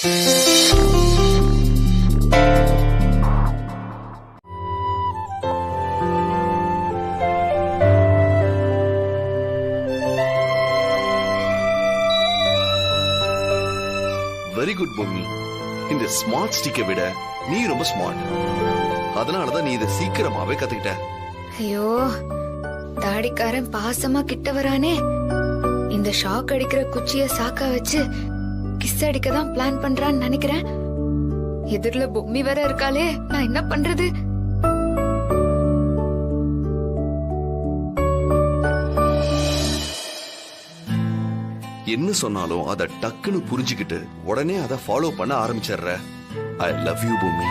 Very good Bommi. இந்த smart ஸ்டிக்கை விட நீ ரொம்ப ஸ்மார்ட். அதனாலதான் நீ இதை சீக்கிரமாவே கத்துக்கிட்ட. ஐயோ, தாடிக்காரன் பாசமா கிட்ட வரானே. இந்த ஷாக் அடிக்கிற குச்சிய சாக்கா வச்சு கிஸ் அடிக்க தான் பிளான் பண்றான்னு நினைக்கிறேன். எதிரில பொம்மி வேற இருக்காளே, நான் என்ன பண்றது? என்ன சொன்னாலும் அத டக்குன்னு புரிஞ்சுக்கிட்டு உடனே அதை ஃபாலோ பண்ண ஆரம்பிச்சிடுற. I love you Bommi.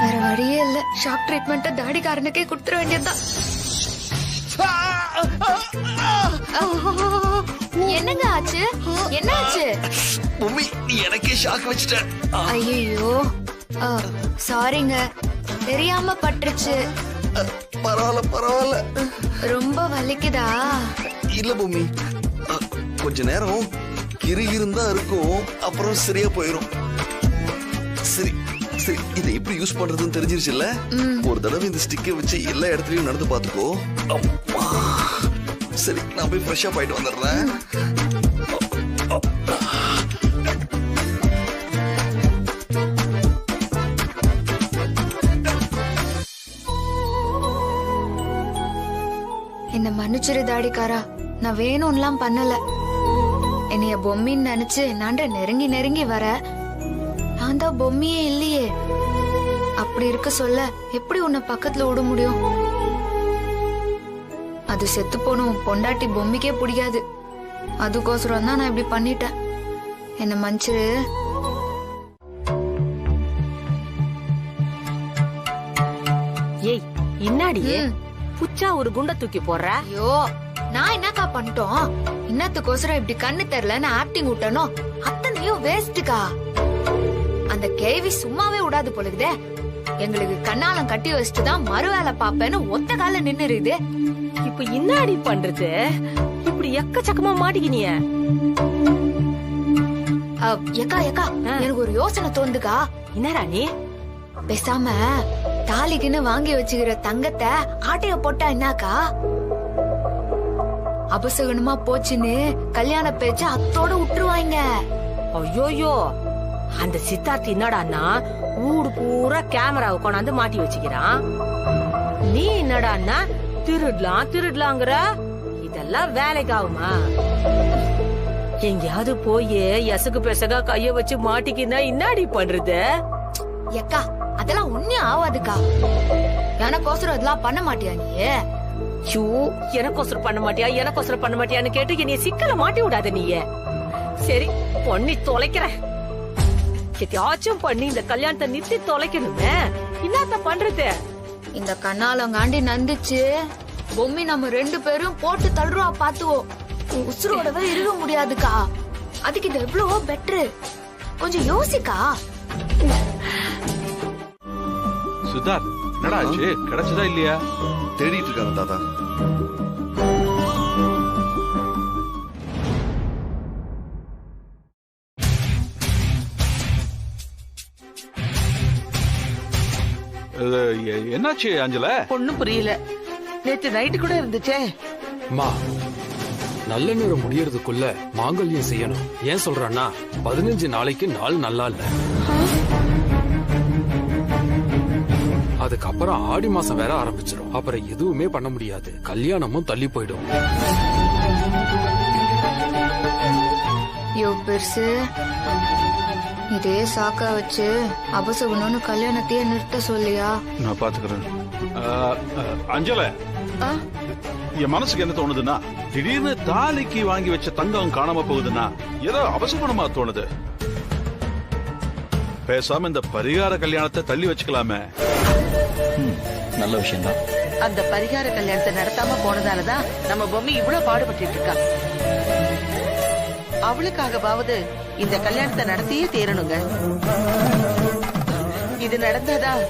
வேற வழியே இல்ல. ஷாக் ட்ரீட்மெண்ட் தாடிக்காரனுக்கே கொடுத்துட வேண்டியதுதான். என்னங்க ஆச்சு? என்ன ஆச்சு? பொம்மி, நீ எனக்கே ஷாக் வச்சிட்ட. ஐயோ, சாரிங்க, தெரியாம பட்டுருச்சு. பரவாயில்ல பரவாயில்ல. ரொம்ப வலிக்குதா? இல்ல பொம்மி, கொஞ்ச நேரம் கிருகிருந்தா இருக்கும், அப்புறம் சரியா போயிரும். சரி சரி, இதை எப்படி யூஸ் பண்றதுன்னு தெரிஞ்சிருச்சுல்ல? ஒரு தடவை இந்த ஸ்டிக்கை வச்சு எல்லா இடத்துலயும் நடந்து பாத்துக்கோ. சரி, நான் போய் ஃப்ரெஷ்ஷா போயிட்டு வந்துடுறேன். என்ன மன்னிச்சிரு தாடிக்காரா, நான் வேணும்லாம் பண்ணல. என்னைய பொம்மின்னு நினைச்சு நான்ட நெருங்கி நெருங்கி வர, நான் தான் பொம்மியே இல்லையே. அப்படி இருக்க சொல்ல எப்படி உன்னை பக்கத்துல விட முடியும்? அது செத்து போனும் பொண்டாட்டி பொம்மிக்கே பிடிக்காது. அதுக்கோசரம் தான் நான் இப்படி பண்ணிட்டேன். என்ன மன்னிச்சிரு. ஏய், இன்னாடியே புச்சா ஒரு குண்ட தூக்கி போடுற. ஐயோ, நான் என்னக்கா பண்ணிட்டோம்? இன்னத்துக்கோசரம் இப்படி கண்ணு தெரியலன்னு ஆக்டிங் விட்டனோ, அத்தனையும் வேஸ்டுக்கா. அந்த கேள்வி சும்மாவே விடாது போலுக்குதே. எங்களுக்கு கண்ணாலம் கட்டி வச்சுட்டு தான் மறு வேலை பாப்பேன்னு ஒத்த கால நின்னுருது. இப்ப இன்னாடி பண்றது? இப்படி எக்கச்சக்கமா மாட்டிக்கினிய. எக்கா எக்கா, எனக்கு ஒரு யோசனை தோந்துக்கா. என்னடா நீ? பேசாம தாலிக்குன்னு வாங்கி வச்சுக்கிற தங்கத்தை ஆட்டைய போட்டா என்னாக்கா? அபசகனமா போச்சுன்னு கல்யாண பேச்ச அத்தோட விட்டுருவாங்க. ஐயோயோ, அந்த சித்தார்த்தி என்னடான்னா ஊடு பூரா கேமராவை கொண்டாந்து மாட்டி வச்சுக்கிறான். நீ என்னடான்னா திருடலாம் திருடலாங்கிற. இதெல்லாம் வேலைக்கு ஆகுமா? எங்கயாவது போய் எசகு பெசகா கைய வச்சு மாட்டிக்கினா இன்னாடி பண்றது? எக்கா, அதெல்லாம் ஒண்ணும் ஆவாதுக்கா. எனக்கோசரம் அதெல்லாம் பண்ண மாட்டியா நீ? ஷூ, எனக்கோசரம் பண்ண மாட்டியா எனக்கோசரம் பண்ண மாட்டியான்னு கேட்டு நீ சிக்கல மாட்டி விடாத. நீயே சரி பொண்ணி தொலைக்கிற. எதையாச்சும் பண்ணி இந்த கல்யாணத்தை நிறுத்தி தொலைக்கணுமே. என்னத்த பண்றது? இந்த கண்ணாலங்காண்டி நந்துச்சு பொம்மி நம்ம 2 பேரும் போட்டு தள்ளுறா பாத்துவோம். உசுரோடவே இருக்க முடியாதுக்கா. அதுக்கு இது எவ்வளவோ பெட்ரு. கொஞ்சம் யோசிக்கா. சுதார், என்னடா ஆச்சு? கிடைச்சதா இல்லையா? தேடிட்டு இருக்காங்க தாத்தா. என்னாச்சு அஞ்சல? ஒண்ணும் புரியல. நேத்து நைட்டு கூட இருந்துச்சே. மா, நல்ல நேரம் முடியறதுக்குள்ள மாங்கல்யம் செய்யணும். ஏன் சொல்றேன்னா 15 நாளைக்கு நாள் நல்லா இல்ல. அதுக்கப்புறம் ஆடி மாசம் வேற ஆரம்பிச்சிடும். அப்புறம் எதுவுமே பண்ண முடியாது. கல்யாணமும் தள்ளி போயிடும். யோ பெருசு, இதே சாக்கா வச்சு அபசகுணம்னு கல்யாணத்தையே நிறுத்த சொல்லியா? நான் பாத்துக்கிறேன். அஞ்சல, என் மனசுக்கு என்ன தோணுதுன்னா, திடீர்னு தாலிக்கு வாங்கி வச்ச தங்கம் காணாம போகுதுன்னா ஏதோ அவசரமா தோணுது. பேசாம இந்த பரிகார கல்யாணத்தை தள்ளி வச்சுக்கலாமே. நல்ல விஷயம் தான். அந்த பரிகார கல்யாணத்தை நடத்தாம போனதாலதான் நம்ம பொம்மி இவ்வளவு பாடுபட்டு இருக்கா. அவளுக்காகவாவது இந்த கல்யாணத்தை நடத்தியே தீரணுங்க. இது நடந்தாதான்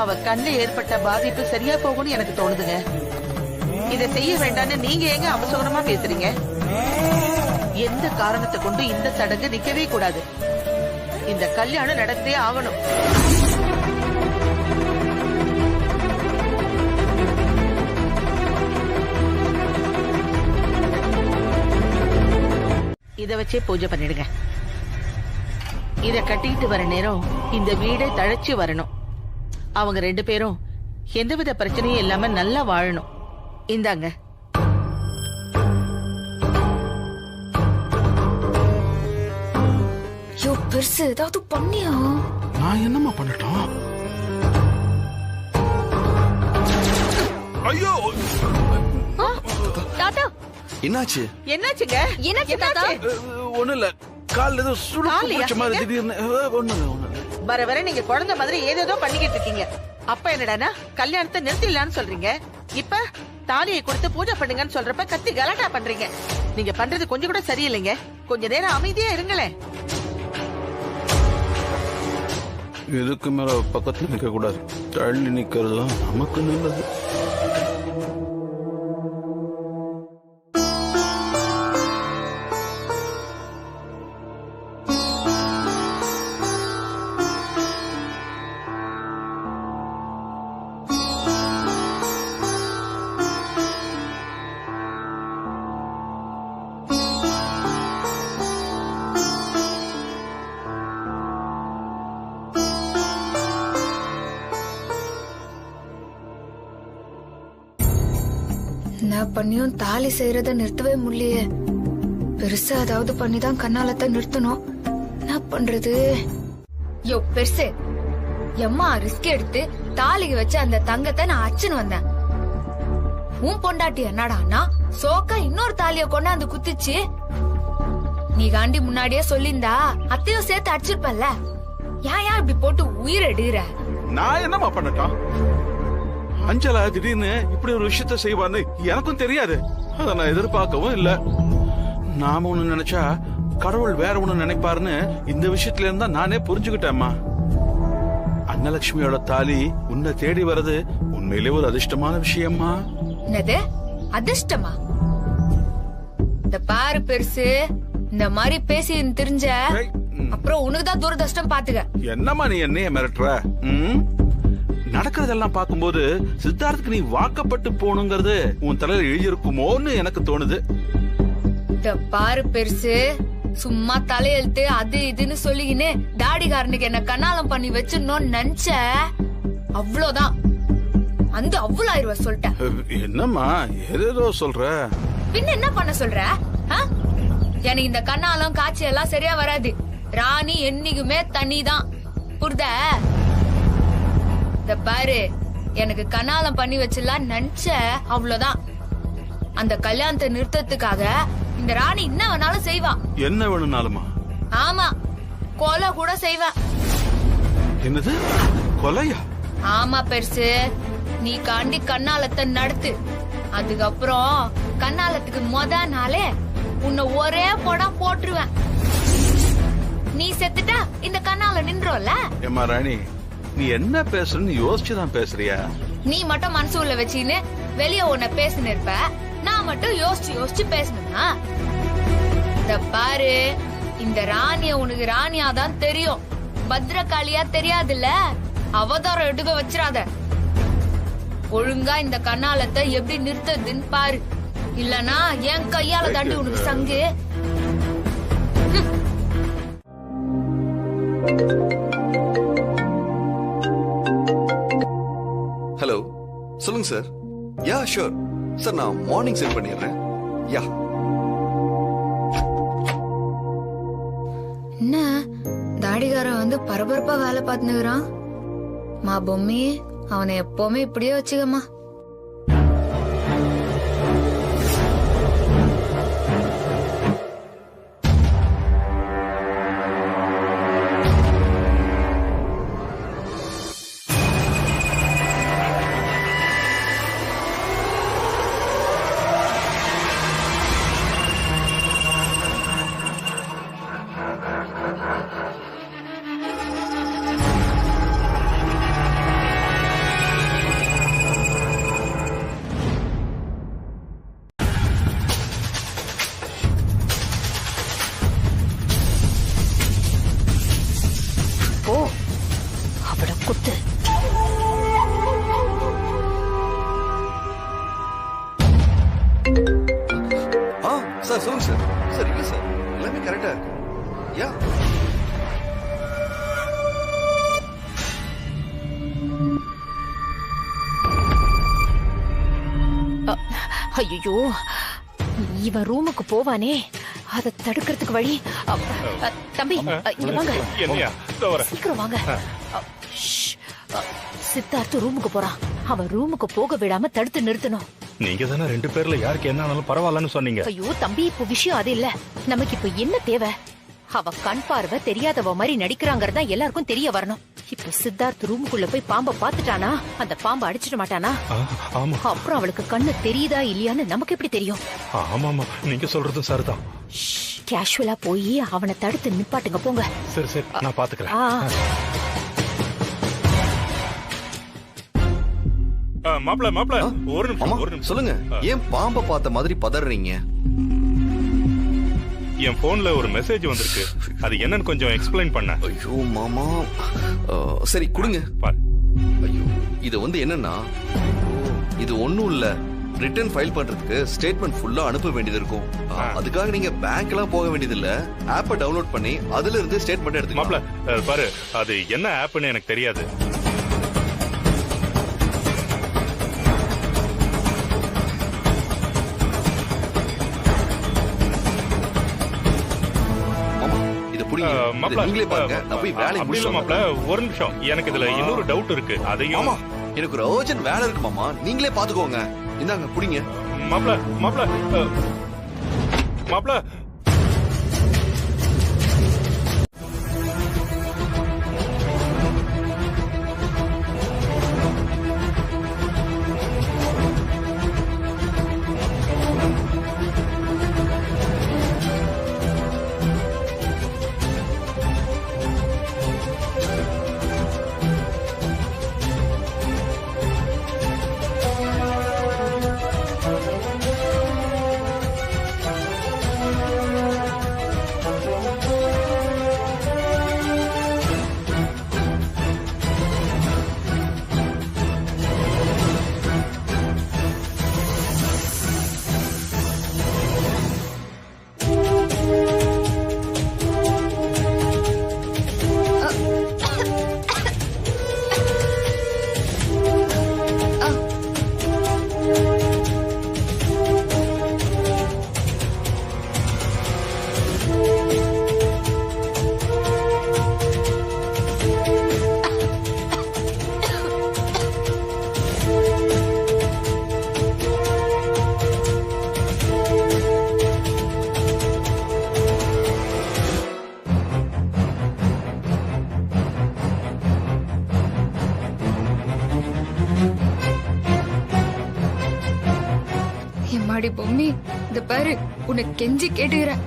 அவ கண்ணில் ஏற்பட்ட பாதிப்பு சரியா போகும்னு எனக்கு தோணுதுங்க. இதை செய்ய வேண்டாம்னு நீங்க ஏங்க அவசரமா பேசுறீங்க? எந்த காரணத்தை கொண்டு இந்த சடங்கு நிக்கவே கூடாது. இந்த கல்யாணம் நடந்தே ஆகணும். இத வச்சே பூஜை பண்ணிடுங்க. இத கட்டிட்டு வர நேரம் இந்த வீடே தழைச்சு வரணும். அவங்க 2 பேரும் எந்தவித பிரச்சனையும் இல்லாம நல்லா வாழணும். இந்தாங்க. யோ பெருசு, ஏதாவது பண்ணியா? நான் என்னம்மா பண்ணட்டும்? ஐயோ தாத்தா என்னாச்சு? என்னாச்சுங்க? என்னாச்சு தாத்தா? ஒண்ணு இல்ல, கால் ஏதோ சுளுக்கு காலையா? பிடிச்ச மாதிரி திடீர்னு ஒண்ணு இல்ல. வர வர நீங்க குழந்தை மாதிரி ஏதேதோ பண்ணிக்கிட்டு இருக்கீங்க. அப்ப என்னடானா கல்யாணத்தை நிறுத்திடலான்னு சொல்றீங்க. இப்ப தாலியை கொடுத்து பூஜை பண்ணுங்கன்னு சொல்றப்ப கத்தி கலாட்டா பண்றீங்க. நீங்க பண்றது கொஞ்சம் கூட சரியில்லைங்க. கொஞ்ச நேரம் அமைதியா இருங்களேன். எதுக்கு மேல பக்கத்துல நிக்க கூடாது, தள்ளி நிக்கிறது தான் நமக்கு நல்லது. நான் பண்ணியும் தாலி செய்யறத நிறுத்தவே முடியலையே. பெருசா ஏதாவது பண்ணிதான் கண்ணாலத்தை நிறுத்தணும். என்ன பண்றது? யோ பெருசு, எம்மா ரிஸ்க் எடுத்து தாலிக்கு வச்ச அந்த தங்கத்தை நான் அச்சுன்னு வந்தேன். உன் பொண்டாட்டி என்னடான்னா சோக்கா இன்னொரு தாலிய கொண்டாந்து குத்திச்சு. நீ காண்டி முன்னாடியே சொல்லியிருந்தா அத்தையும் சேர்த்து அடிச்சிருப்பல்ல. ஏன் இப்படி போட்டு உயிர் எடுகிற? நான் என்னம்மா பண்ணட்டும்? அஞ்சலா திடீர்னு இப்படி ஒரு விஷயத்த செய்வான்னு எனக்கும் தெரியாது. அத நான் எதிர்பார்க்கவும் இல்ல. நாம ஒண்ணு நினைச்சா கடவுள் வேற ஒண்ணு நினைப்பாருன்னு இந்த விஷயத்துல இருந்தா நானே புரிஞ்சுக்கிட்டேம்மா. அன்னலட்சுமியோட தாலி உன்னை தேடி வர்றது உண்மையிலே ஒரு அதிர்ஷ்டமான விஷயம்மா. என்னது அதிர்ஷ்டமா? இந்த பாரு பெருசு, இந்த மாதிரி பேசி தெரிஞ்ச அப்புறம் உனக்குதான் துரதிர்ஷ்டம் பாத்துக்க. என்னம்மா நீ என்னைய மிரட்டுற? நடக்கிறதெல்லாம் பார்க்கும்போது சித்தார்த்துக்கு நீ வாக்கப்பட்டு போகணுங்கிறது உன் தலையில எழுதியிருக்குமோன்னு எனக்கு தோணுது. இந்த பாரு பெருசு, சும்மா தலையெழுத்து அது இதுன்னு சொல்லிக்கின்னு தாடிகாரனுக்கு என்ன கண்ணாலம் பண்ணி வச்சிடணும்னு நினைச்ச அவ்வளவுதான். அந்த அவ்வளவு ஆயிரம் சொல்லிட்டேன். என்னம்மா ஏதோ சொல்ற? பின்ன என்ன பண்ண சொல்ற? எனக்கு இந்த கண்ணாலம் காட்சி எல்லாம் சரியா வராது. ராணி என்னைக்குமே தண்ணி தான், புரியுதா? இந்த பாரு, எனக்கு கண்ணாலம் பண்ணி வச்சிடலாம் நினைச்ச அவ்வளவுதான். அந்த கல்யாணத்தை நிறுத்தத்துக்காக இந்த ராணி என்ன வேணாலும் செய்வா. என்ன வேணும்னாலுமா? ஆமா, கொலை கூட செய்வா. என்னது, கொலையா? ஆமா பெருசு, நீ காண்டி கண்ணாலத்தை நடத்து. அதுக்கப்புறம் கண்ணாலத்துக்கு முத நாளே உன்னை ஒரே போடம் போட்டுருவேன். நீ செத்துட்டா இந்த கண்ணால நின்றோம்ல. ஏமா ராணி, நீ என்ன பேசுறன்னு யோசிச்சுதான் பேசுறியா? நீ மட்டும் மனசு உள்ள வச்சுன்னு வெளிய உன்ன பேசின்னு இருப்ப, நான் மட்டும் யோசிச்சு பேசணும்னா? இந்த பாரு, இந்த ராணிய உனக்கு ராணியாதான் தெரியும், பத்ரகாளியா தெரியாதுல்ல. அவதாரம் எடுக்க வச்சிராத. ஒழுங்கா இந்த கண்ணாலத்தை எப்படி நிறுத்ததுன்னு பாரு. இல்லனா என் கையால தாண்டி உனக்கு சங்கு. ஹலோ, சொல்லுங்க சார். யா ஷூர் சார், நான் மார்னிங் சென்ட் பண்ணிடுறேன். யா. என்ன தாடிகாரன் வந்து பரபரப்பா வேலை பார்த்துனுக்குறான்? மா பொம்மி, அவனை எப்பவுமே இப்படியே வச்சுக்கமா. சார் சொல்லுங்க சார். சார் இல்ல சார், எல்லாமே கரெக்டா இருக்கு. யா ஐயோ, இவன் ரூமுக்கு போவானே, அத தடுக்கிறதுக்கு வழி. தம்பி இங்க வாங்க, என்னையா சீக்கிரம் வாங்க. ஷ். சித்தார்த்து ரூமுக்கு போறான். அவன் ரூமுக்கு போக விடாம தடுத்து நிறுத்தணும். நீங்க தானே 2 பேர்ல யாருக்கு என்ன ஆனாலும் பரவாயில்லன்னு சொன்னீங்க. ஐயோ தம்பி, இப்ப விஷயம் அது இல்ல. நமக்கு இப்ப என்ன தேவை? அவ கண் பார்வை தெரியாதவ மாதிரி நடிக்கிறாங்கறதா எல்லாருக்கும் தெரிய வரணும். இப்ப சித்தார்த் ரூமுக்குள்ள போய் பாம்ப பாத்துட்டானா, அந்த பாம்பை அடிச்சிட மாட்டானா? ஆமா அப்புறம் அவளுக்கு கண்ணு தெரியுதா இல்லையான்னு நமக்கு எப்படி தெரியும்? ஆமாமா, நீங்க சொல்றதும் சரிதான். கேஷுவலா போய் அவனை தடுத்து நிப்பாட்டுங்க, போங்க. சரி சரி, நான் பாத்துக்கிறேன். மாப்ள ஒரு நிமிஷம் சொல்லுங்க. ஏன் பாம்ப பார்த்த மாதிரி பதறீங்க? என் போன்ல ஒரு மெசேஜ் வந்திருக்கு, அது என்னன்னு கொஞ்சம் எக்ஸ்பிளைன் பண்ண. ஐயோ மாமா, சரி கொடுங்க. ஐயோ இது என்னன்னா, இது ஒண்ணும் இல்ல. ரிட்டர்ன் ஃபைல் பண்றதுக்கு ஸ்டேட்மெண்ட் ஃபுல்லா அனுப்ப வேண்டியது இருக்கும். அதுக்காக நீங்க பேங்க் எல்லாம் போக வேண்டியது இல்ல. ஆப்பை டவுன்லோட் பண்ணி அதுல இருந்து ஸ்டேட்மெண்ட் எடுத்து. மாப்ள பாரு, அது என்ன ஆப்னு எனக்கு தெரியாது. நீங்களே பாருங்க. நான் போய் வேலையை முடிச்சேன். மாப்ள ஒரு நிமிஷம், எனக்கு இதுல இன்னொரு டவுட் இருக்கு. அதையும் எனக்கு ஒரு அர்ஜென்ட் வேலை இருக்கு மாமா, நீங்களே பாத்துக்கோங்க. இந்தாங்க புடிங்க. மாப்ள எம்மாடி பொம்மி, இந்த பாரு, உனக்கு கெஞ்சி கேட்டுக்கிறேன்.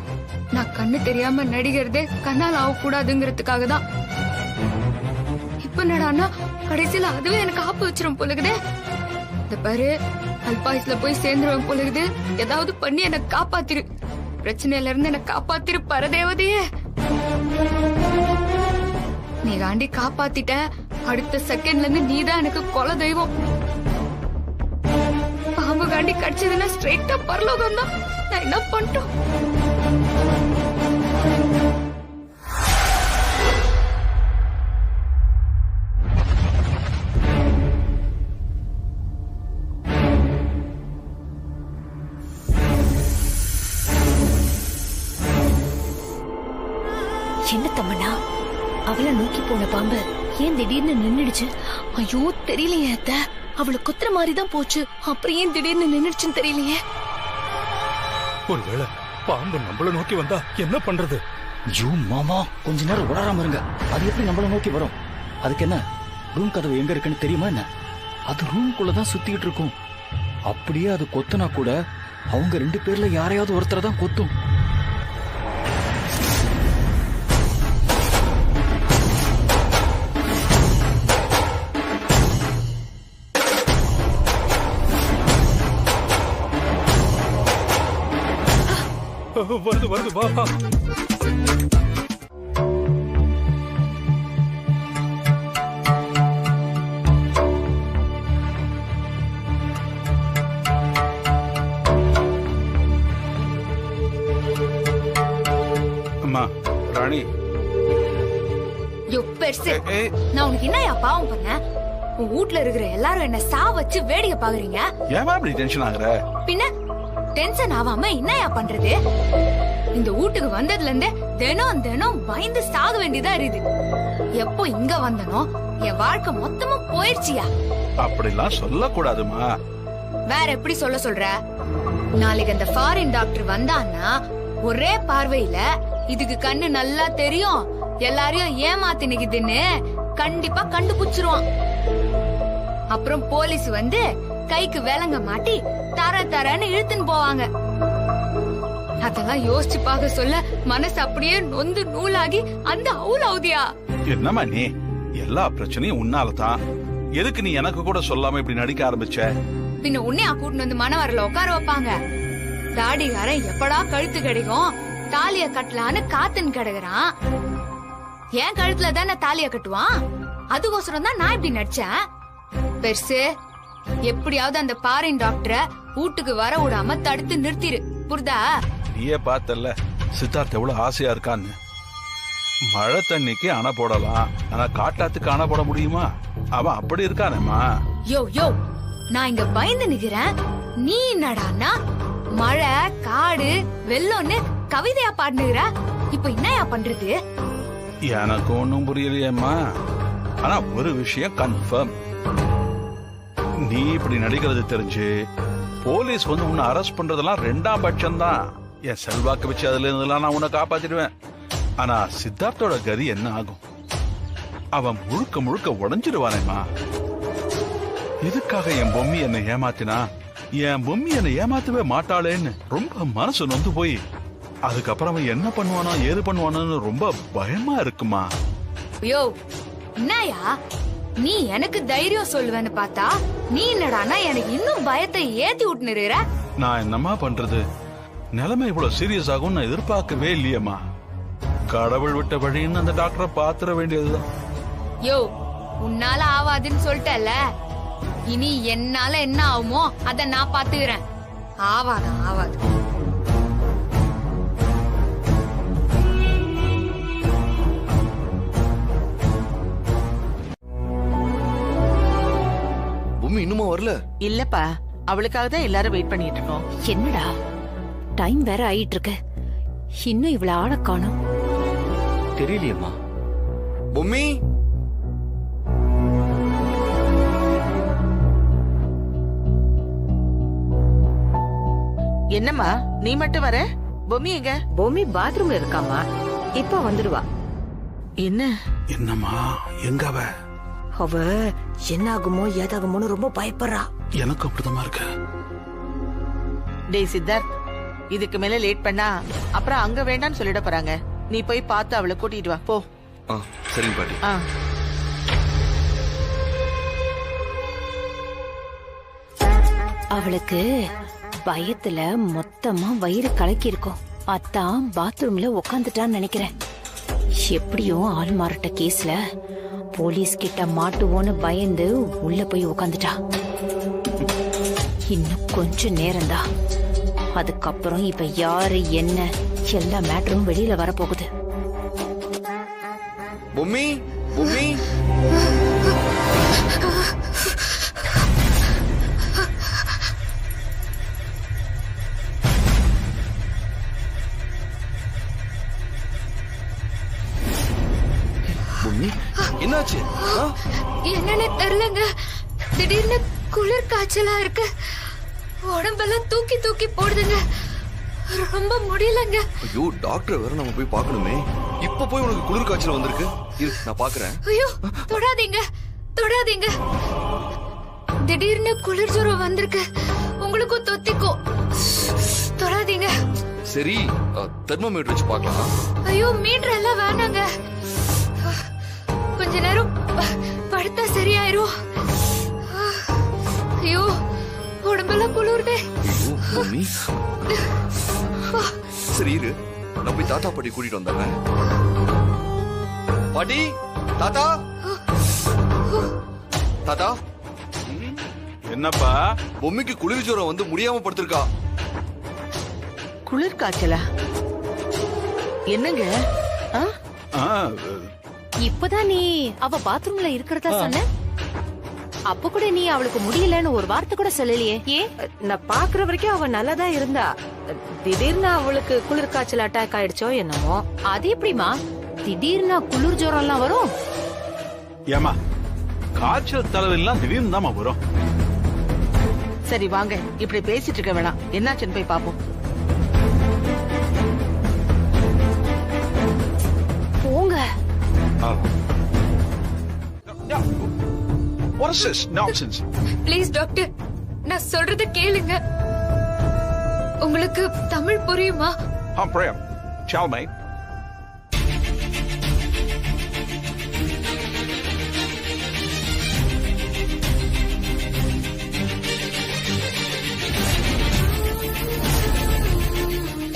நான் கண்ணு தெரியாம நடிகர்தே கண்ணால் ஆகக்கூடாதுங்கிறதுக்காக தான். இப்ப என்னடான்னா கடைசியில அதுவே எனக்கு ஆப்பு வச்சிரும் போலுக்குதே. இந்த பாரு, அல்பாயுஸ்ல போய் சேர்ந்துருவேன் போலுக்குது. ஏதாவது பண்ணி என்னை காப்பாத்திரு. பிரச்சனையில இருந்து என்னை காப்பாத்திரு பரதேவதையே. நீ காண்டி காப்பாத்திட்ட, அடுத்த செகண்ட்ல இருந்து நீதான் எனக்கு கொலை தெய்வம். பாம்பு காண்டி கடிச்சதுன்னா ஸ்ட்ரெயிட்டா பரலோகம் தான். நான் என்ன பண்ணிட்டோம்? என்ன தம்மண்ணா, அவளை நோக்கி போன பாம்பு ஏன் திடீர்னு நின்னுடுச்சு? ஐயோ தெரியலையே அத்த, அவளை குத்துற மாதிரிதான் போச்சு. அப்புறம் ஏன் திடீர்னு நின்னுடுச்சுன்னு தெரியலையே. ஒருவேளை பாம்பு நம்மள நோக்கி வந்தா என்ன பண்றது? ஐயோ மாமா, கொஞ்ச நேரம் உடறாம இருங்க. அது எப்படி நம்மள நோக்கி வரும்? அதுக்கு என்ன, ரூம் கதவு எங்க இருக்குன்னு தெரியுமா என்ன? அது ரூம்குள்ளதான் சுத்திட்டு இருக்கும். அப்படியே அது கொத்துனா கூட அவங்க 2 பேர்ல யாரையாவது ஒருத்தரை தான் கொத்தும். வருது வா வா. பெருசு நான் உனக்கு என்னையா பாவம் பண்ணேன்? உன் வீட்ல இருக்கிற எல்லாரும் என்ன சா வச்சு வேடிக்கை பாக்குறீங்க. ஏமா இப்படி டென்ஷன் ஆகுற? பின்ன டென்ஷன் ஆகாம என்னையா பண்றது? இந்த வீட்டுக்கு வந்ததுல இருந்தே தினம் தினம் பயந்து சாக வேண்டியதா இருக்குது. எப்போ இங்க வந்தனோ என் வாழ்க்கை மொத்தமா போயிடுச்சியா. அப்படிலாம் சொல்லக்கூடாதுமா. வேற எப்படி சொல்ற? நாளைக்கு அந்த ஃபாரின் டாக்டர் வந்தான்னா ஒரே பார்வையில இதுக்கு கண்ணு நல்லா தெரியும், எல்லாரையும் ஏமாத்தி நிக்குதுன்னு கண்டிப்பா கண்டுபிடிச்சிருவான். அப்புறம் போலீஸ் வந்து கைக்கு விலங்க மாட்டி தரன்னு இழுத்துன்னு போவாங்க. அதெல்லாம் யோசிச்சு பார்க்க சொல்ல மனசு அப்படியே நொந்து நூலாகி அந்த அவுதியா. என்னம்மா நீ? எல்லா பிரச்சனையும் உன்னாலதான். எதுக்கு நீ எனக்கு கூட சொல்லாம இப்படி நடிக்க ஆரம்பிச்ச? பின்ன உன்னையா கூட்டிட்டு வந்து மனவரல உட்கார வைப்பாங்க. தாடிகாரன் எப்படா கழுத்து கிடைக்கும் தாலிய கட்டலான்னு காத்துன்னு கிடக்குறான். என் கழுத்துல தானே தாலிய கட்டுவான். அதுக்கோசரம் தான் நான் இப்படி நடிச்சேன். பெருசு, எப்படியாவது அந்த பாரின் டாக்டரை வீட்டுக்கு வர விடாம தடுத்து நிறுத்திரு, புரிதா? நீயே பார்த்தல்ல சித்தார்த் எவ்வளவு ஆசையா இருக்கான்னு. மழை தண்ணிக்கு அணை போடலாம், ஆனா காட்டாத்துக்கு அணை போட முடியுமா? அவன் அப்படி இருக்கானேமா. யோ யோ, நான் இங்க பயந்து நிக்கிறேன், நீ என்னடான்னா மழை காடு வெள்ளம்னு கவிதையா பாடுனுகிற. இப்ப என்னயா பண்றது? எனக்கு ஒன்னும் புரியலையேம்மா. ஆனா ஒரு விஷயம் கன்ஃபார்ம், நீ இப்படி நடிக்கிறது தெரிஞ்சு போலீஸ் வந்து உன்னை அரெஸ்ட் பண்றதெல்லாம் 2ஆம் பட்சம் தான். என் செல்வாக்கு வச்சு அதுல இருந்தெல்லாம் நான் உன்னை காப்பாத்திடுவேன். ஆனா சித்தார்த்தோட கதி என்ன ஆகும்? அவன் முழுக்க முழுக்க உடைஞ்சிடுவானேம்மா. எதுக்காக என் பொம்மி என்னை ஏமாத்தினா? என் பொம்மி என்னை ஏமாத்தவே மாட்டாளேன்னு ரொம்ப மனசு நொந்து போய் அதுக்கப்புறம் அவன் என்ன பண்ணுவானோ ஏது பண்ணுவானோன்னு ரொம்ப பயமா இருக்குமா. யோ என்னயா, நீ எனக்கு தைரியம் சொல்லுவேன்னு பார்த்தா நீ என்னடானா எனக்கு இன்னும் பயத்தை ஏத்தி விட்டுனுற. நான் என்னமா பண்றது? நிலைமை இவ்வளவு சீரியஸ் ஆகும் நான் எதிர்பார்க்கவே இல்லையம்மா. கடவுள் விட்ட வழின்னு அந்த டாக்டரை பாத்துற வேண்டியதுதான். யோ, உன்னால ஆவாதுன்னு சொல்லிட்டல, இனி என்னால என்ன ஆகுமோ அத நான் பாத்துக்கிறேன். ஆவாதான் ஆவாது. பூமி இன்னுமா வரல? இல்லப்பா, அவளுக்காக தான் எல்லாரும் வெயிட் பண்ணிட்டு இருக்கோம். என்னடா டைம் வேற ஆயிட்டு இருக்கு, இன்னும் இவ்வளவு ஆள காணோம். தெரியலையம்மா. பொம்மி, என்னம்மா நீ மட்டும் வர? பொம்மி எங்க? பூமி பாத்ரூம்ல இருக்காமா, இப்ப வந்துடுவா. என்ன என்னம்மா எங்க அவ? அவ என்ன ஆகுமோ ஏதாகுமோன்னு ரொம்ப பயப்படுறா. எனக்கு அப்படிதான் இருக்கு. டேய் சித்தார்த், இதுக்கு மேல லேட் பண்ணா அப்புறம் அங்க வேண்டாம்னு சொல்லிட போறாங்க. நீ போய் பார்த்து அவளை கூட்டிட்டு வா போ. சரிங்க பாட்டி. அவளுக்கு பயத்துல மொத்தமா வயிறு கலக்கி இருக்கும், அதான் பாத்ரூம்ல உக்காந்துட்டான்னு நினைக்கிறேன். எப்படியும் ஆள் மாறட்ட கேஸ்ல போலீஸ் கிட்ட மாட்டுவோன்னு பயந்து உள்ள போய் உக்காந்துட்டா. இன்னும் கொஞ்ச நேரம்தான், அதுக்கப்புறம் இப்ப யாரு என்ன எல்லா மேட்டரும் வெளியில வரப்போகுது. பொம்மி, பொம்மி, பொம்மி என்னாச்சு? என்னன்னு தெரியலங்க, திடீர்னு குளிர் காய்ச்சலா இருக்கு, உடம்பெல்லாம் தூக்கி தூக்கி போடுதுங்க, ரொம்ப முடியலங்க. ஐயோ, டாக்டர் வேற நம்ம போய் பார்க்கணுமே. இப்ப போய் உனக்கு குளிர் காய்ச்சல் வந்திருக்கு. இரு நான் பாக்குறேன். ஐயோ தொடாதீங்க தொடாதீங்க, திடீர்னு குளிர் ஜுரம் வந்திருக்கு, உங்களுக்கும் தொத்திக்கும், தொடாதீங்க. சரி, தெர்மோமீட்டர் வச்சு பார்க்கலாம். ஐயோ மீட்டர் எல்லாம் வேணாங்க, கொஞ்ச நேரம் படுத்தா சரியாயிரும். ஐயோ உடம்பெல்லாம் குளிருதே. ஐயோ பொம்மி, சரி இரு நான் போய் தாத்தா பாட்டி கூட்டிட்டு வந்துடுறேன். பாட்டி, தாத்தா, தாத்தா. என்னப்பா? பொம்மிக்கு குளிர் ஜுரம் வந்து முடியாம படுத்திருக்கா. குளிர் காய்ச்சலா? என்னங்க? இப்பதான் நீ அவ பாத்ரூம்ல இருக்கிறதா சொன்ன. அப்ப கூட நீ அவளுக்கு முடியலன்னு ஒரு வார்த்தை கூட சொல்லலையே, ஏன்? நான் பாக்குற வரைக்கும் அவ நல்லாதான் இருந்தா. திடீர்னு அவளுக்கு குளிர் காய்ச்சல் அட்டாக் ஆயிடுச்சோ என்னமோ. அது எப்படிமா திடீர்னு குளிர் ஜுரம் எல்லாம் வரும்? ஏமா காய்ச்சல் தலைவெல்லாம் திடீர்னு தாமா வரும். சரி வாங்க, இப்படி பேசிட்டு இருக்க வேணாம், என்னாச்சுன்னு போய் பாப்போம். போங்க. What is this nonsense? Please doctor, நான் சொல்றத கேளுங்க. உங்களுக்கு தமிழ் புரியுமா? Prem, tell me.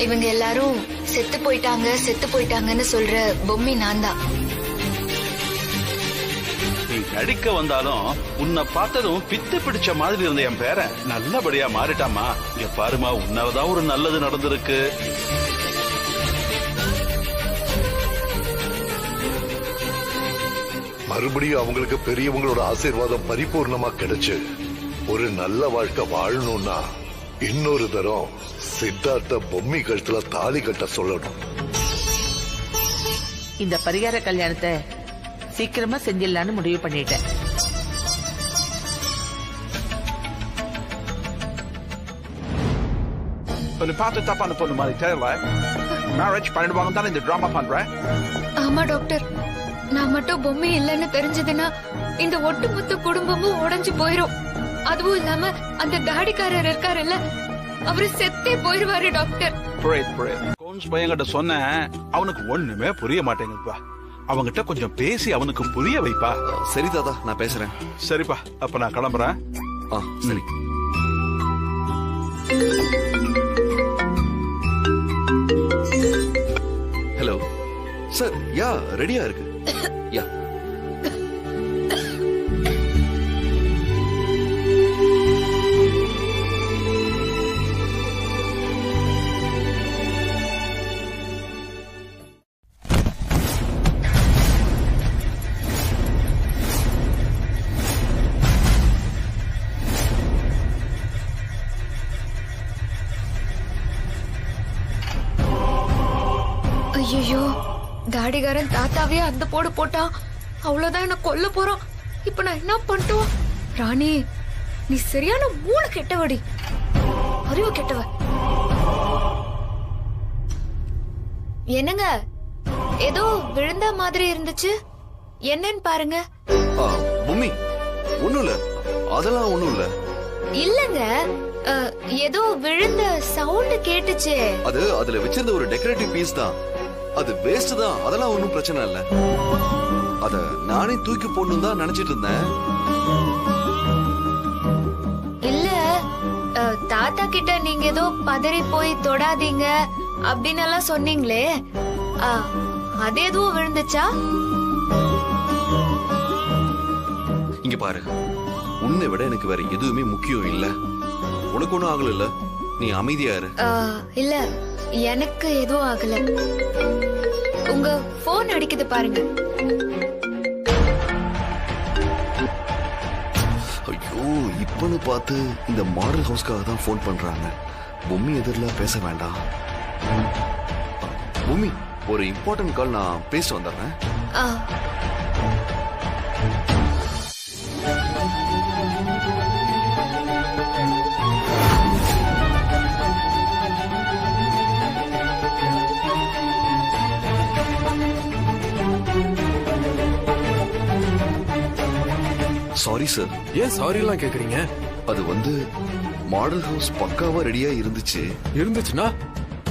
இவங்க எல்லாரும் செத்து போயிட்டாங்கன்னு சொல்ற பொம்மி நான் தான். நீ நடிக்க வந்தாலும் உன்னை பார்த்ததும் பித்து பிடிச்ச மாதிரி இருந்த என் பேரன் நல்லபடியா மாறிட்டாமா. இங்க பாருமா, உன்னாலதான் ஒரு நல்லது நடந்திருக்கு. மறுபடியும் அவங்களுக்கு பெரியவங்களோட ஆசீர்வாதம் பரிபூர்ணமா கிடைச்சு ஒரு நல்ல வாழ்க்கை வாழணும்னா இன்னொரு தரம் சித்தார்த்த பொம்மி கழுத்துல தாலி கட்ட சொல்லணும். இந்த பரிகார கல்யாணத்தை சீக்கிரமா செஞ்சிடலான்னு முடிவு பண்ணிட்டேன். பார்த்து தப்பான பொண்ணு மாதிரி தெரியல. மேரேஜ் பண்ணிடுவாங்க தானே இந்த டிராமா பண்ற? ஆமா டாக்டர், நான் மட்டும் பொம்மை இல்லைன்னு தெரிஞ்சதுன்னா இந்த ஒட்டுமொத்த குடும்பமும் உடைஞ்சு போயிரும். அதுவும் இல்லாம அந்த தாடிக்காரர் இருக்காருல்ல, அவரு செத்தே போயிருவாரு டாக்டர். கோன்ஸ் பையன்கிட்ட சொன்ன அவனுக்கு ஒண்ணுமே புரிய மாட்டேங்குதுப்பா. அவங்கிட்ட கொஞ்சம் பேசி அவனுக்கு புரிய வைப்பா. சரி தாத்தா, நான் பேசுறேன். சரிப்பா, அப்ப நான் கிளம்புறேன். சரி. ஹலோ சார், யா ரெடியா இருக்கு. யா ஐயோ, தாடிகாரன் தாத்தாவே அந்த போடு போட்டான். அவ்வளவுதான், என்ன கொல்ல போறான். இப்ப நான் என்ன பண்ணிட்டோம்? ராணி, நீ சரியான மூளை கெட்டவடி, அறிவு கெட்டவ. என்னங்க, ஏதோ விழுந்த மாதிரி இருந்துச்சு, என்னன்னு பாருங்க. பொம்மி ஒண்ணும் இல்ல, அதெல்லாம் ஒண்ணும் இல்ல. இல்லங்க, ஏதோ விழுந்த சவுண்ட் கேட்டுச்சு. அது அதுல வச்சிருந்த ஒரு டெக்கரேட்டிவ் பீஸ் தான். அது வேஸ்ட் தான், அதெல்லாம் ஒண்ணும் பிரச்சனை இல்ல. அத நானே தூக்கி போடணும் தான் நினைச்சிட்டு இருந்தேன். இல்ல, தாத்தா கிட்ட நீங்க ஏதோ பதறி போய் தொடாதீங்க அப்படின்னு எல்லாம் சொன்னீங்களே, அது எதுவும் விழுந்துச்சா? இங்க பாரு, உன்னை விட எனக்கு வேற எதுவுமே முக்கியம் இல்ல. உனக்கு ஒண்ணும் ஆகல இல்ல, நீ அமைதியா இரு. இல்ல, எனக்கு எதுவும் ஆகல. உங்க போன் அடிக்குது பாருங்க. ஐயோ, இப்பன்னு பார்த்து இந்த மாடல் ஹவுஸ்க்காக தான் போன் பண்றாங்க. பொம்மி எதிரில பேச வேண்டாம். பொம்மி, ஒரு இம்பார்ட்டன்ட் கால், நான் பேசிட்டு வந்துடுறேன். Sorry sir. ஏன் சாரி எல்லாம் கேக்குறீங்க? அது வந்து மாடல் ஹவுஸ் பக்காவா ரெடியா இருந்துச்சுன்னா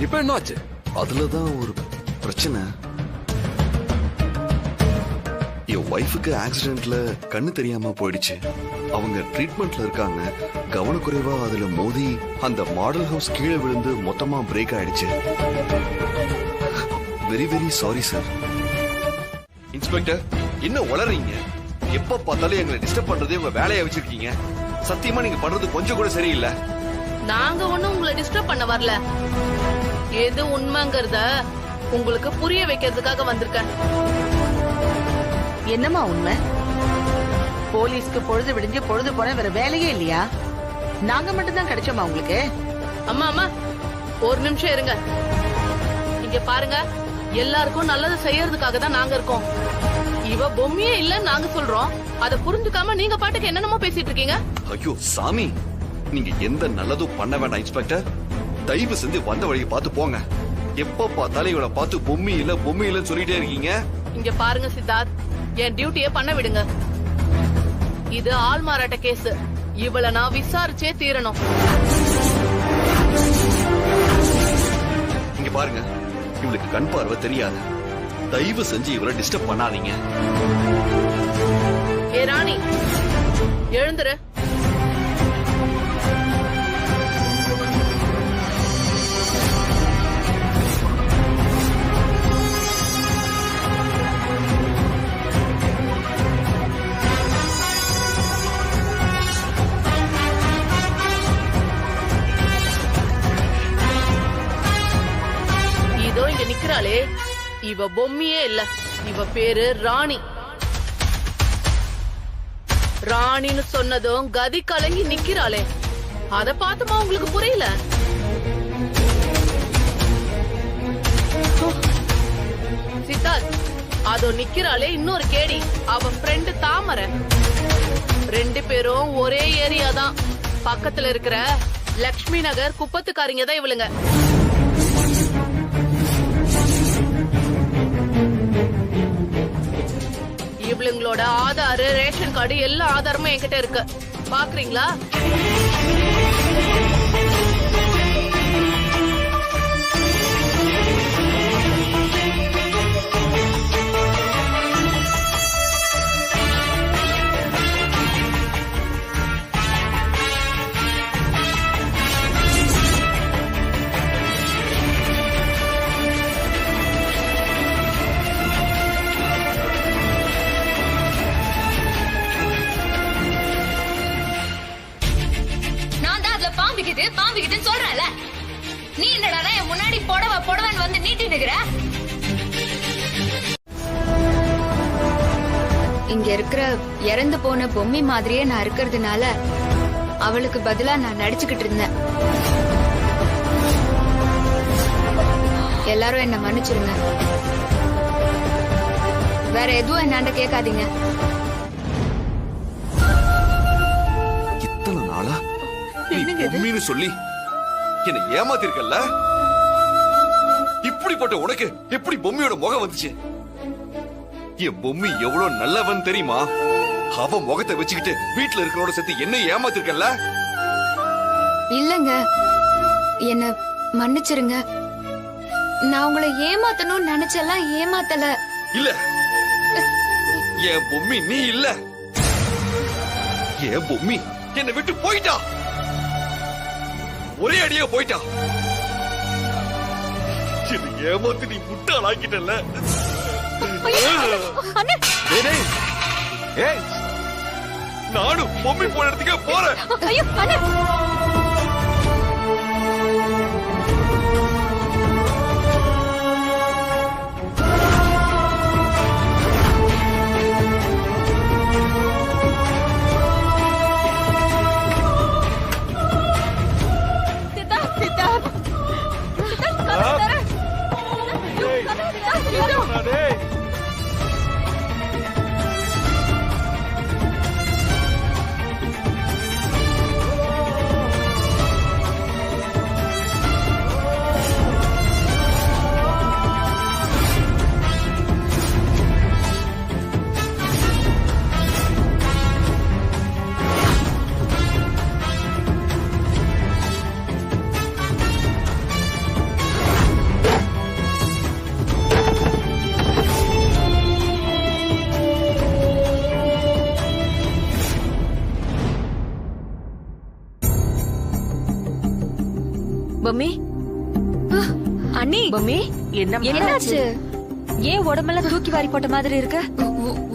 இப்ப என்ன ஆச்சு? அதுலதான் ஒரு பிரச்சனை. என் ஒய்ஃபுக்கு ஆக்சிடென்ட்ல கண்ணு தெரியாம போயிடுச்சு. அவங்க ட்ரீட்மெண்ட்ல இருக்காங்க. கவனக்குறைவா அதுல மோதி அந்த மாடல் ஹவுஸ் கீழே விழுந்து மொத்தமா பிரேக் ஆயிடுச்சு. Very very sorry sir. Inspector, என்ன உளறீங்க? எப்ப பார்த்தாலும் எங்களை டிஸ்டர்ப் பண்றதே உங்க வேலையை வச்சிருக்கீங்க. சத்தியமா நீங்க பண்றது கொஞ்சம் கூட சரியில்லை. நாங்க ஒண்ணும் உங்களை டிஸ்டர்ப் பண்ண வரல. எது உண்மைங்கிறத உங்களுக்கு புரிய வைக்கிறதுக்காக வந்திருக்கேன். என்னம்மா உண்மை? போலீஸ்க்கு பொழுது விடிஞ்சு பொழுது போன வேற வேலையே இல்லையா? நாங்க மட்டும் தான் கிடைச்சோமா உங்களுக்கு? அம்மா அம்மா ஒரு நிமிஷம் இருங்க. இங்க பாருங்க, எல்லாருக்கும் நல்லது செய்யறதுக்காக தான் நாங்க இருக்கோம். இவ பொம்மையே இல்லன்னு நாங்க சொல்றோம். அத புரிஞ்சுக்காம நீங்க பாட்டுக்கு என்னென்னமோ பேசிட்டு இருக்கீங்க. ஐயோ சாமி, நீங்க எந்த நல்லதும் பண்ண வேண்டாம் இன்ஸ்பெக்டர். தயவு செஞ்சு வந்த வழியை பார்த்து போங்க. எப்ப பார்த்தாலும் இவளை பார்த்து பொம்மி இல்லன்னு சொல்லிட்டே இருக்கீங்க. இங்க பாருங்க சித்தார்த், என் டியூட்டியை பண்ண விடுங்க. இது ஆள் மாறாட்ட கேஸ். இவளை நான் விசாரிச்சே தீரணும். இங்க பாருங்க, இவளுக்கு கண் பார்வை தெரியாது. தயவு செஞ்சு இவளை டிஸ்டர்ப் பண்ணாதீங்க. ஏ ராணி, எழுந்துரு. இதோ இங்க நிக்கிறாளே, இவ பொம்மையே இல்ல. இவ பேரு ராணி. ராணின்னு சொன்னதும் கதி கலங்கி நிக்கிறாளே, அத பாத்துமா உங்களுக்கு புரியல? சித்தார்த், அதோ நிக்கிறாளே இன்னொரு கேடி, அவ ஃப்ரெண்டு தாமரை. 2 பேரும் ஒரே ஏரியா தான். பக்கத்துல இருக்கிற லக்ஷ்மி நகர் குப்பத்துக்காரிங்க தான் இவளுங்க. இவளுங்களோட ஆதார், ரேஷன் கார்டு எல்லா ஆதாரமும் என்கிட்ட இருக்கு. பாக்குறீங்களா? பாம்பிக்கிட்டு சொல்றல, நீ என்னடா என் முன்னாடி புடவன்னு வந்து நீட்டி நிக்கிற? இங்க இருக்கிற இறந்து போன பொம்மி மாதிரியே நான் இருக்கிறதுனால அவளுக்கு பதிலா நான் நடிச்சுக்கிட்டு இருந்தேன். எல்லாரும் என்ன மன்னிச்சிருங்க. வேற எதுவும் என்னாண்ட கேட்காதீங்க. இத்தனை நாளா பொம்மின்னு சொல்லி என்ன ஏமாத்திருக்கல்ல? இப்படிப்பட்ட உனக்கு எப்படி பொம்மியோட முகம் வந்துச்சு? என் பொம்மி எவ்வளவு நல்லவன் தெரியுமா? அவ முகத்தை வச்சுக்கிட்டு வீட்டுல இருக்கிறோட சேர்த்து என்ன ஏமாத்திருக்கல்ல? இல்லங்க, என்ன மன்னிச்சிருங்க. நான் உங்களை ஏமாத்தணும்னு நினைச்செல்லாம் ஏமாத்தல. இல்ல, என் பொம்மி நீ இல்ல. என் பொம்மி என்னை விட்டு போயிட்டா. ஒரே அடியா போயிட்டா. ஏமாத்து நீ முட்டாளாக்கிட்டல. நானும் பொம்மி போன இடத்துக்கே போறேன். பொம்மி, அண்ணி, பொம்மி என்னாச்சு? ஏன் உடம்பெல்லாம் தூக்கி வாரி போட்ட மாதிரி இருக்கு?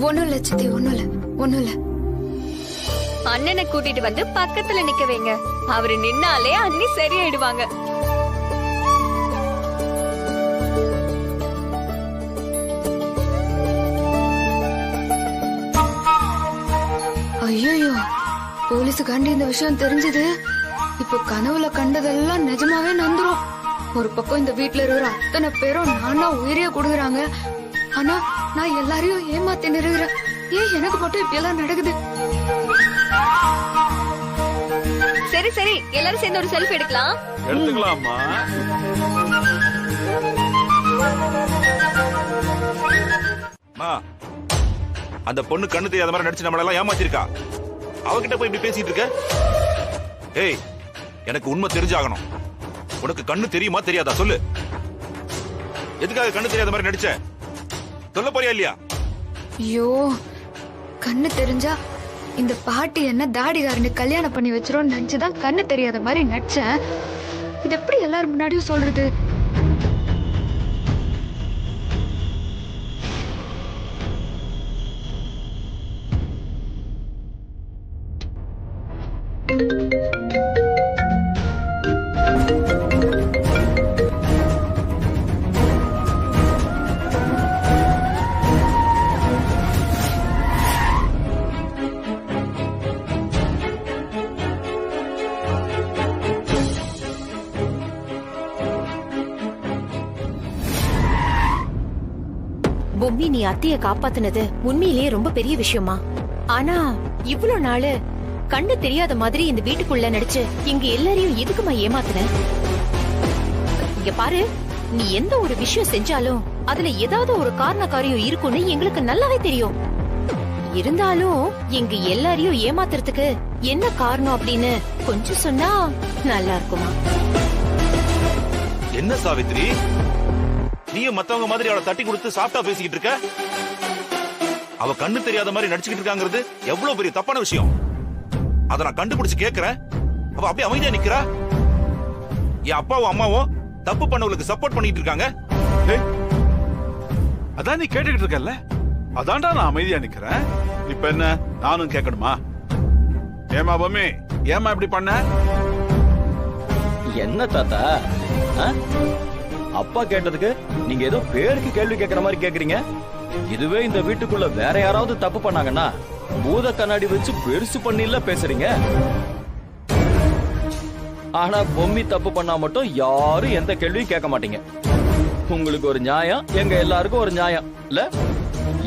ஒண்ணும் இல்ல சித்தி, ஒண்ணும் இல்ல. அண்ணனை கூட்டிட்டு வந்து பக்கத்துல நிக்க வைங்க. அவரு நின்னாலே அண்ணி சரியாயிடுவாங்க. ஐயோ, போலீஸுக்காண்டி இந்த விஷயம் தெரிஞ்சது இப்ப கனவுல கண்டதெல்லாம் நிஜமாவே நந்துரும். ஒரு பக்கம் இந்த வீட்டுல இருக்கிற அத்தனை பேரும் நானா உயிரியா கொடுக்குறாங்க. ஆனா நான் எல்லாரையும் ஏமாத்தி நிறுகிறேன். ஏன் எனக்கு மட்டும் இப்படி எல்லாம் நடக்குது? சரி சரி, எல்லாரும் சேர்ந்து ஒரு செல்ஃபி எடுக்கலாம். எடுத்துக்கலாமா? அந்த பொண்ணு கண்ணு தெரியாத மாதிரி நடிச்சு நம்மள எல்லாம் ஏமாத்திருக்கா. அவகிட்ட போய் இப்படி பேசிட்டு இருக்க? ஏய், எனக்கு உண்மை தெரிஞ்சாகணும். உனக்கு கண்ணு தெரியுமா தெரியாதா சொல்லு. எதுக்காக கண்ணு தெரியாத மாதிரி நடிச்ச? சொல்ல போறியா இல்லையா? ஐயோ, கண்ணு தெரிஞ்சா இந்த பாட்டி என்ன தாடிகாரனு கல்யாணம் பண்ணி வச்சிரும் நினைச்சுதான் கண்ணு தெரியாத மாதிரி நடிச்சேன். இது எப்படி எல்லாரும் முன்னாடியும் சொல்றது? பொம்மி, நீ அத்தைய காப்பாத்துனது உண்மையிலேயே ரொம்ப பெரிய விஷயமா? ஆனா இவ்வளவு நாளு கண்ணு தெரியாத மாதிரி இந்த வீட்டுக்குள்ள நடிச்சு இங்க எல்லாரையும் எதுக்குமா ஏமாத்துன? இங்க பாரு, நீ எந்த ஒரு விஷயம் செஞ்சாலும் அதுல ஏதாவது ஒரு காரண காரியம் இருக்குன்னு எங்களுக்கு நல்லாவே தெரியும். இருந்தாலும் எங்க எல்லாரையும் ஏமாத்துறதுக்கு என்ன காரணம் அப்படின்னு கொஞ்சம் சொன்னா நல்லா இருக்குமா? என்ன சாவித்ரி, நீயும் மத்தவங்க மாதிரி அவளை தட்டி கொடுத்து சாப்பிட்டா பேசிக்கிட்டு இருக்க? அவ கண்ணு தெரியாத மாதிரி நடிச்சுக்கிட்டு இருக்காங்கிறது எவ்வளவு பெரிய தப்பான விஷயம். அத நான் கண்டுபிடிச்சு கேக்குறேன், அவ அப்படியே அமைதியா நிக்கிறா. என் அப்பாவும் அம்மாவும் தப்பு பண்ணவங்களுக்கு சப்போர்ட் பண்ணிட்டு இருக்காங்க. அதான் நீ கேட்டுக்கிட்டு இருக்கல, அதான்டா நான் அமைதியா நிக்கிறேன். இப்ப என்ன நானும் கேட்கணுமா? ஏமா பொம்மி, ஏமா இப்படி பண்ண? என்ன தாத்தா, அப்பா கேட்டதுக்கு நீங்க ஏதோ பேருக்கு கேள்வி கேட்கிற மாதிரி கேக்குறீங்க. இதுவே இந்த வீட்டுக்குள்ள வேற யாராவது தப்பு பண்ணாங்கன்னா பூத கண்ணாடி வச்சு பெருசு பண்ணில பேசுறீங்க. ஆனா பொம்மி தப்பு பண்ணா மட்டும் யாரும் எந்த கேள்வியும் கேட்க மாட்டீங்க. உங்களுக்கு ஒரு நியாயம், எங்க எல்லாருக்கும் ஒரு நியாயம் இல்ல?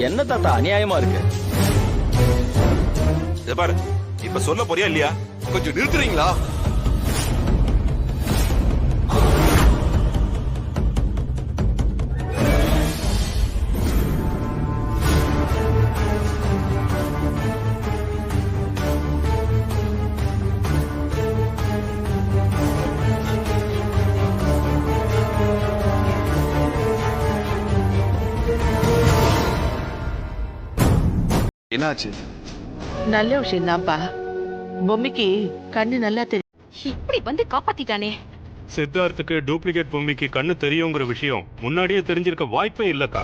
என்ன தாத்தா அநியாயமா இருக்கு? பாரு, இப்ப சொல்ல போறியா இல்லையா? கொஞ்சம் நிறுத்துறீங்களா? என்னாச்சு? நல்ல விஷயம் தான்ப்பா. பொம்மிக்கு கண்ணு நல்லா தெரியும். இப்படி வந்து காப்பாத்திட்டானே. சித்தார்த்துக்கு டூப்ளிகேட் பொம்மிக்கு கண்ணு தெரியுங்கிற விஷயம் முன்னாடியே தெரிஞ்சிருக்க வாய்ப்பே இல்லக்கா.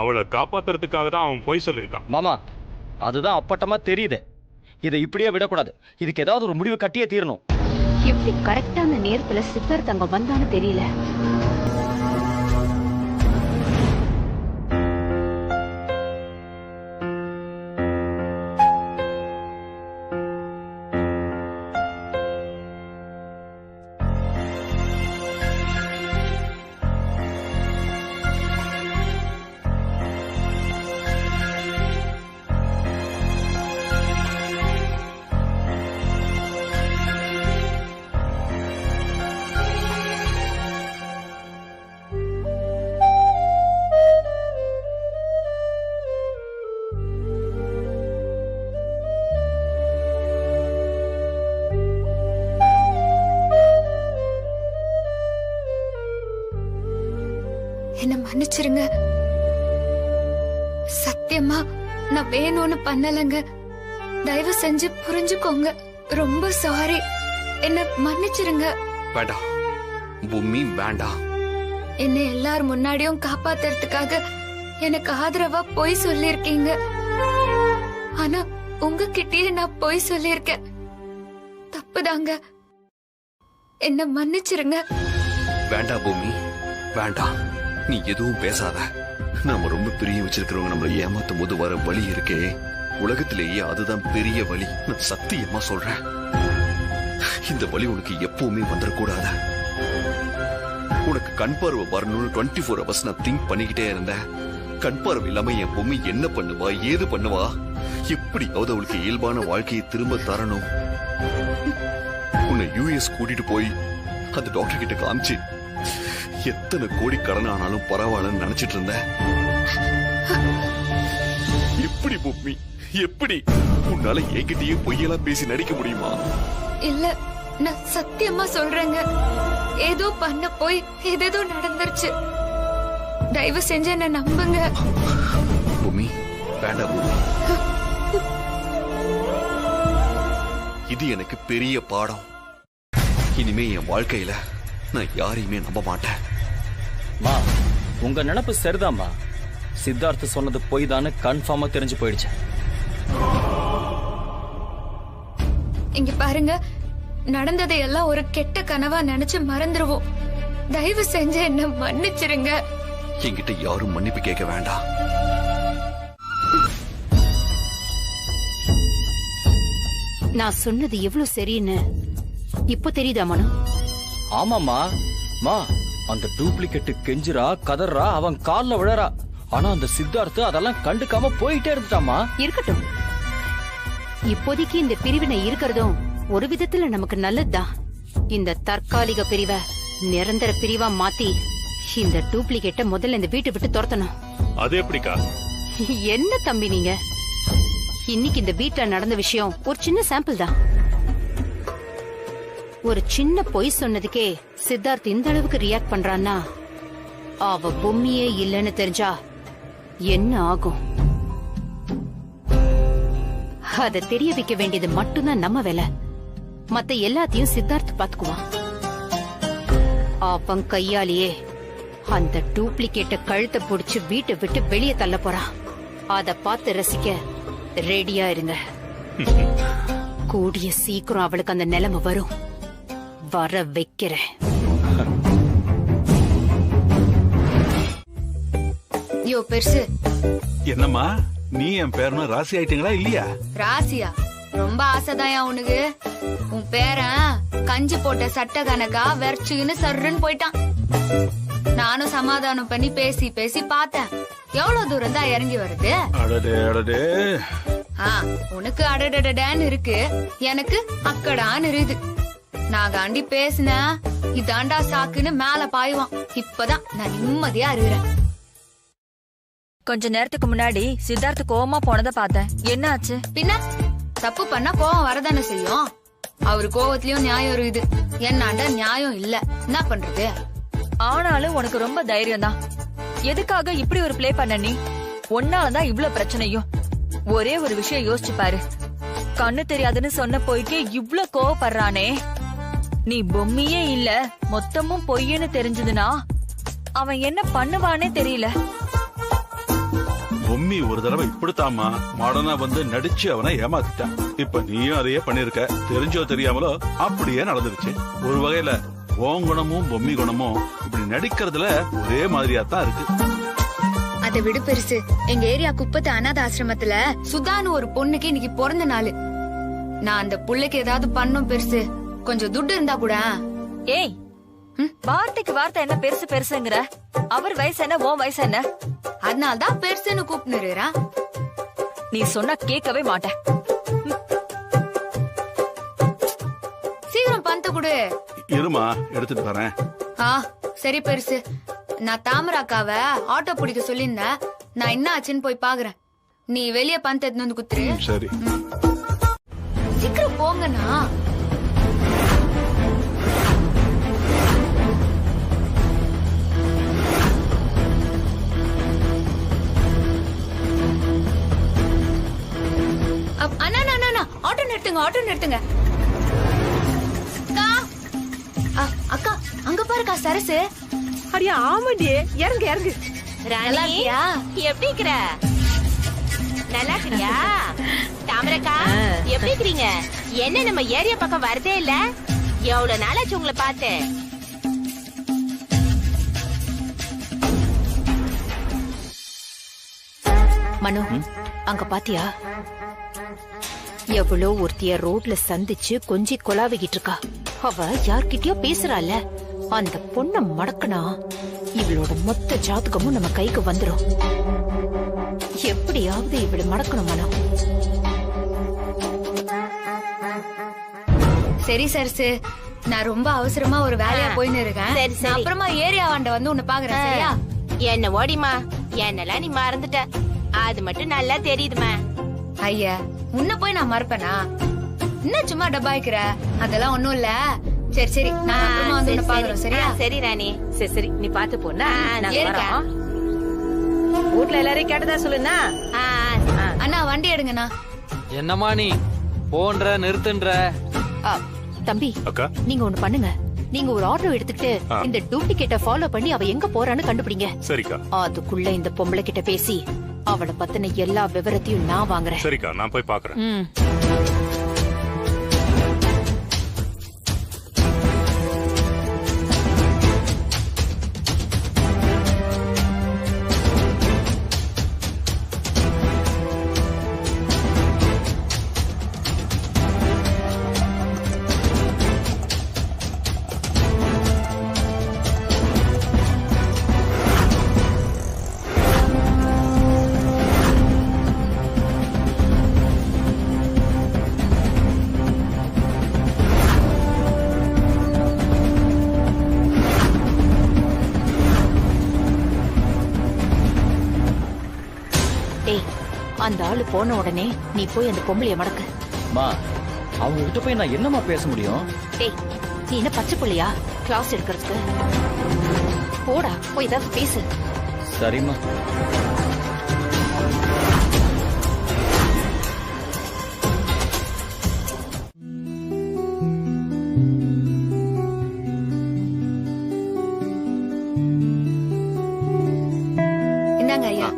அவளை காப்பாத்துறதுக்காக தான் அவன் போய் சொல்லியிருக்கான். மாமா, அதுதான் அப்பட்டமா தெரியுது. இதை இப்படியே விடக்கூடாது. இதுக்கு ஏதாவது ஒரு முடிவு கட்டியே தீரணும். எப்படி கரெக்டான நேரத்துல சித்தார்த் அங்க வந்தான்னு தெரியல. என்ன மன்னிச்சிருங்க. சத்தியமா நான் வேணும்னு பண்ணலங்க. தயவு செஞ்சு புரிஞ்சுக்கோங்க. ரொம்ப சாரி. என்ன மன்னிச்சிருங்க. வேண்டாம் பூமி, வேண்டாம். என்ன எல்லார் முன்னாடியும் காப்பாத்துறதுக்காக எனக்கு ஆதரவா பொய் சொல்லிருக்கீங்க. ஆனா உங்ககிட்டயே நான் பொய் சொல்லிருக்கேன். தப்புதாங்க. என்ன மன்னிச்சிருங்க. வேண்டாம் பூமி, வேண்டாம். நீ எதுவும் பேசாத. நம்ம ரொம்ப பிரிய வச்சிருக்கிறவங்க நம்மளை ஏமாத்தும் போது வர வழி இருக்கே, உலகத்திலேயே அதுதான் பெரிய வலி. நான் சத்தியமா சொல்றேன், இந்த வலி உனக்கு எப்பவுமே வந்துடக்கூடாது. உனக்கு கண் பார்வை வரணும்னு 24 hours நான் திங்க் பண்ணிக்கிட்டே இருந்தேன். கண் பார்வை இல்லாம என் பொம்மி என்ன பண்ணுவா, ஏது பண்ணுவா, எப்படியாவது அவளுக்கு இயல்பான வாழ்க்கையை திரும்ப தரணும். உன்னை US கூட்டிட்டு போய் அந்த டாக்டர் கிட்ட காமிச்சு எத்தனை கோடி கடன் ஆனாலும் பரவாயில்லன்னு நினைச்சிட்டு இருந்தேன். எப்படி பொம்மி, எப்படி உன்னால என்கிட்டயே பொய்யெல்லாம் பேசி நடிக்க முடியுமா? இல்ல, நான் சத்தியமா சொல்றேங்க, ஏதோ பண்ண போய் ஏதேதோ நடந்துருச்சு. தயவு செஞ்சு என்ன நம்புங்க. பொம்மி, வேண்டாம் பொம்மி. இது எனக்கு பெரிய பாடம். இனிமே என் வாழ்க்கையில நான் யாரையுமே நம்ப மாட்டேன். மா, உங்க நினைப்பு சரிதாம்மா. சித்தார்த்த சொன்னது பொய் தானே கன்ஃபார்மா தெரிஞ்சு போயிடுச்சு. இங்க பாருங்க, நடந்ததை எல்லாம் ஒரு கெட்ட கனவா நினைச்சு மறந்துருவோம். தயவு செஞ்சு என்ன மன்னிச்சிருங்க. என்கிட்ட யாரும் மன்னிப்பு கேட்க வேண்டாம். நான் சொன்னது எவ்வளவு சரின்னு இப்போ தெரியுதா மனு? ஆமாமா மா, அந்த டூப்ளிகேட் கெஞ்சுரா கதறா, அவன் கால்ல விழறா. ஆனா அந்த சித்தார்த்து அதெல்லாம் கண்டுக்காம போயிட்டே இருந்துட்டாமா. இருக்கட்டும், இப்போதைக்கு இந்த பிரிவினை இருக்கிறதும் ஒரு விதத்துல நமக்கு நல்லதுதான். இந்த தற்காலிக பிரிவை நிரந்தர பிரிவா மாத்தி இந்த டூப்ளிகேட்ட முதல்ல இந்த வீட்டை விட்டு துரத்தணும். அது எப்படிக்கா? என்ன தம்பி நீங்க, இன்னைக்கு இந்த வீட்ல நடந்த விஷயம் ஒரு சின்ன சாம்பிள் தான். ஒரு சின்ன பொய் சொன்னதுக்கே சித்தார்த் இந்த அளவுக்கு ரியாக்ட் பண்றான்னா, அவ பொம்மியே இல்லன்னு தெரிஞ்சா என்ன ஆகும்? அத தெரிய வைக்க வேண்டியது மட்டும்தான் நம்ம வேலை. மத்த எல்லாத்தையும் சித்தார்த் பாத்துக்குவான். அவன் கையாலேயே அந்த டூப்ளிகேட்ட கழுத்தை புடிச்சு வீட்டை விட்டு வெளியே தள்ள போறான். அத பார்த்து ரசிக்க ரெடியா இருங்க. கூடிய சீக்கிரம் அவளுக்கு அந்த நிலைமை வரும். வர வைக்கிறேன். யோ பெருசு, என்னம்மா நீ என் பேரனும் ராசி ஆயிட்டீங்களா இல்லையா? ராசியா? ரொம்ப ஆசைதாயா உனக்கு. உன் பேரன் கஞ்சி போட்ட சட்ட கணக்கா வெறச்சுன்னு சர்ன்னு போயிட்டான். நானும் சமாதானம் பண்ணி பேசி பேசி பார்த்தேன். எவ்வளவு தூரம் தான் இறங்கி வருது? அடடே அடடே. உனக்கு அடடடன்னு இருக்கு, எனக்கு அக்கடான்னு இருக்குது. நான் காண்டி பேசின இதாண்டா சாக்குன்னு மேல பாயுவான். இப்பதான் நான் நிம்மதியா இருக்கிறேன். கொஞ்ச நேரத்துக்கு முன்னாடி சித்தார்த்த கோவமா போனத பார்த்தேன். என்ன ஆச்சு? பின்ன தப்பு பண்ணா கோவம் வரதானே செய்யும். அவரு கோவத்திலயும் நியாயம் இருக்குது, என்னாண்டா நியாயம் இல்ல. என்ன பண்றது? ஆனாலும் உனக்கு ரொம்ப தைரியம் தான். எதுக்காக இப்படி ஒரு பிளே பண்ண நீ? ஒன்னாலதான் இவ்ளோ பிரச்சனையும். ஒரே ஒரு விஷயம் யோசிச்சு பாரு. கண்ணு தெரியாதுன்னு சொன்ன பொய்க்கே இவ்ளோ கோவப்படுறானே. நீ பொம்மியே இல்ல, மொத்தமும் பொய்யன்னு தெரிஞ்சதுன்னா அவன் என்ன பண்ணுவானே தெரியல. பொம்மி ஒரு தடவை இப்படித்தாமா மாடர்னா வந்து நடிச்சு அவனை ஏமாத்திட்டான். இப்ப நீயும் அதையே பண்ணிருக்க. தெரிஞ்சோ தெரியாமலோ அப்படியே நடந்துருச்சு. ஒரு வகையில உன் குணமும் பொம்மி குணமும் இப்படி நடிக்கிறதுல ஒரே மாதிரியா தான் இருக்கு. அதை விடு பெருசு. எங்க ஏரியா குப்பத்து அனாத ஆசிரமத்துல சுதான்னு ஒரு பொண்ணுக்கு இன்னைக்கு பிறந்த நாள். நான் அந்த புள்ளைக்கு ஏதாவது பண்ணும் பெருசு. கொஞ்சம் துட்டு இருந்தா கூட. ஏய், வார்த்தைக்கு வார்த்தை என்ன பெருசு பெருசுங்கிற? அவர் வயசு என்ன, உன் வயசு என்ன? அதனால்தான் பெருசுன்னு கூப்பிடுறா. நீ சொன்னா கேட்கவே மாட்டேன். சீக்கிரம் பணத்தை கொடு. இருமா, எடுத்துட்டு வரேன். சரி பெருசு, நான் தாமராக்காவ ஆட்டோ பிடிக்க சொல்லியிருந்தேன். நான் என்ன ஆச்சுன்னு போய் பாக்குறேன். நீ வெளியே பணத்தை எடுத்து வந்து குத்துரு. சரி, சீக்கிரம் போங்கண்ணா. ஆட்டோ நிறுத்துங்க, ஆட்டோ நிறுத்துங்க. அக்கா, அங்க பாருக்கா சரசு. அடியா ஆமாடி, இறங்கு இறங்கு. ராணியா, எப்படி இருக்கிற? நல்லா இருக்கிறியா? தாமரக்கா, எப்படி இருக்கிறீங்க? என்ன நம்ம ஏரியா பக்கம் வரதே இல்ல? எவ்வளவு நாளாச்சு உங்களை பார்த்து. மனு, அங்க பாத்தியா? எவ்வளோ ஒருத்திய ரோட்ல சந்திச்சு கொஞ்சி கொலாவிக்கிட்டு இருக்கா. அவ யார்கிட்டயோ பேசுறால, அந்த பொண்ண மடக்கனா இவளோட மொத்த ஜாதகமும் நம்ம கைக்கு வந்துரும். எப்படியாவது இவளை மடக்கணும் மனம். சரி சரசு, நான் ரொம்ப அவசரமா ஒரு வேலையா போயின்னு இருக்கேன். சரி, சரி. நான் அப்புறமா ஏரியா வாண்ட வந்து உன்னை பாக்குறேன். சரியா? என்ன ஓடிமா, என்னெல்லாம் நீ மறந்துட்ட, அது மட்டும் நல்லா தெரியுதுமா. ஐயா, உன்னை போய் நான் மறப்பேனா? என்ன சும்மா டப்பாய்க்கிற? அதெல்லாம் ஒண்ணும் இல்ல. சரி சரி, நான் அப்புறமா வந்து உன்னை பாக்குறேன். சரியா? சரி ராணி. சரி சரி, நீ பாத்து போனா சரிக்கா. வீட்ல எல்லாரையும் கேட்டதா சொல்லுண்ணா. அண்ணா வண்டி எடுங்கண்ணா. என்னம்மா நீ போன்ற நிறுத்துன்ற? தம்பி, அக்கா, நீங்க ஒண்ணு பண்ணுங்க. நீங்க ஒரு ஆட்டோ எடுத்துட்டு இந்த டூப்ளிகேட்ட ஃபாலோ பண்ணி அவ எங்க போறான்னு கண்டுபிடிங்க. சரிக்கா. அதுக்குள்ள இந்த பொம்பளை கிட்ட பேசி அவளை பத்தின எல்லா விவரத்தையும் நான் வாங்குறேன். சரிக்கா, நான் போய் பாக்குறேன். அந்த ஆளு போன உடனே நீ போய் அந்த பொம்பளைய மடக்கு. மா, அவங்க கிட்ட போய் நான் என்னமா பேச முடியும்? டேய், நீ என்ன பச்சை புள்ளையா கிளாஸ் எடுக்கிறதுக்கு? போடா, போய் ஏதாவது பேசு. சரிம்மா. இந்தாங்க ஐயா.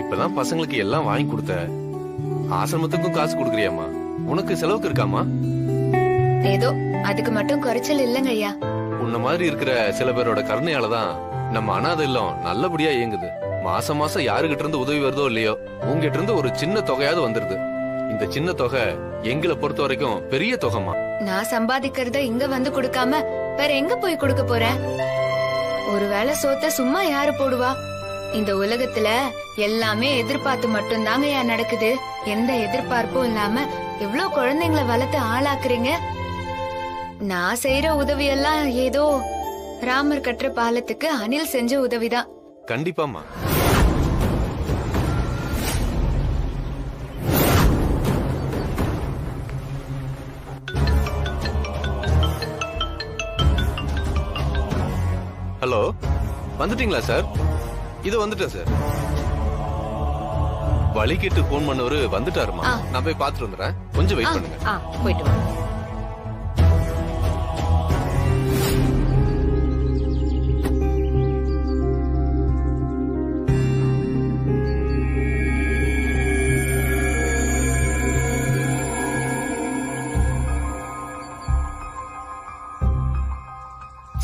இப்பதான் பசங்களுக்கு எல்லாம் வாங்கி கொடுத்த, ஆசிரமத்துக்கும் காசு கொடுக்கறியாமா? உனக்கு செலவுக்கு இருக்காமா? ஏதோ அதுக்கு மட்டும் குறைச்சல் இல்லங்க ஐயா. உன்ன மாதிரி இருக்கிற சில பேரோட கருணையாலதான் நம்ம அனாதை இல்லம் நல்லபடியா இயங்குது. மாசம் மாசம் யாருகிட்ட இருந்து உதவி வருதோ இல்லையோ, உங்ககிட்ட இருந்து ஒரு சின்ன தொகையாவது வந்துருது. இந்த சின்ன தொகை எங்களை பொறுத்த வரைக்கும் பெரிய தொகைமா. நான் சம்பாதிக்கிறத இங்க வந்து கொடுக்காம வேற எங்க போய் கொடுக்க போறேன்? ஒருவேளை சோத்த சும்மா யாரு போடுவா? இந்த உலகத்துல எல்லாமே எதிர்பார்த்து மட்டும்தாங்க ஏன் நடக்குது. எந்த எதிர்பார்ப்பும் இல்லாம எவ்வளவு குழந்தைங்களை வளர்த்து ஆளாக்குறீங்க. நான் செய்யற உதவி எல்லாம் ஏதோ ராமர் கட்டுற பாலத்துக்கு அணில் செஞ்ச உதவிதான். கண்டிப்பாமா. ஹலோ, வந்துட்டீங்களா சார்? இது வந்துட்டேன் சார். வழி கேட்டு போன் பண்ணவரு வந்துட்டாருமா. நான் போய் பாத்துட்டு வந்துடுறேன், கொஞ்சம் வெயிட் பண்ணுங்க. போயிட்டு வா.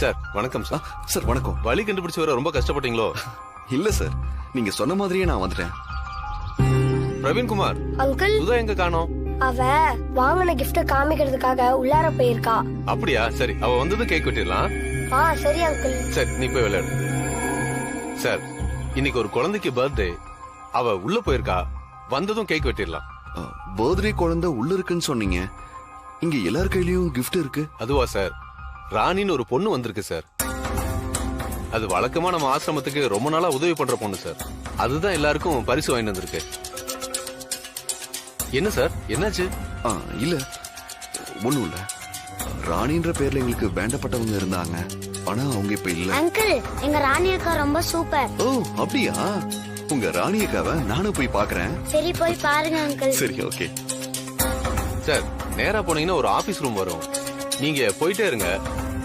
சார் வணக்கம் சார். சார் வணக்கம். வழி கண்டுபிடிச்சு வர ரொம்ப கஷ்டப்பட்டீங்களோ? இல்ல சார், நீங்க சொன்ன மாதிரியே நான் வந்துட்டேன். பிரவீன்குமார் அங்கிள், சுதா எங்க காணோம்? அவ வாங்கின கிஃப்ட காமிக்கிறதுக்காக உள்ளார போயிருக்கா. அப்படியா? சரி, அவ வந்ததும் கேக் வெட்டிடலாம். சரி அங்கிள். சரி, நீ போய் விளையாடு. சார், இன்னைக்கு ஒரு குழந்தைக்கு பர்த்டே. அவ உள்ள போயிருக்கா, வந்ததும் கேக் வெட்டிடலாம். பர்த்டே குழந்தை உள்ள இருக்குன்னு சொன்னீங்க. இங்க எல்லார் கையிலயும் கிஃப்ட் இருக்கு. அதுவா சார்? ராணின்னு ஒரு பொண்ணு வந்திருக்கு சார். அது வழக்கமா நம்ம ஆசிரமத்துக்கு ரொம்ப நாளா உதவி பண்ற பொண்ணு சார். அதுதான் எல்லாருக்கும் பரிசு வாங்கி வந்திருக்கு. என்ன சார், என்னாச்சு? இல்ல ஒண்ணும் இல்ல. ராணின்ற பேர்ல எங்களுக்கு வேண்டப்பட்டவங்க இருந்தாங்க, ஆனா அவங்க இப்ப இல்ல. அங்கிள், எங்க ராணி அக்கா ரொம்ப சூப்பர். ஓ அப்படியா? உங்க ராணி அக்காவை நானும் போய் பாக்குறேன். சரி, போய் பாருங்க அங்கிள். சரி, ஓகே. சார், நேரா போனீங்கன்னா ஒரு ஆபீஸ் ரூம் வரும். நீங்க போயிட்டே இருங்க,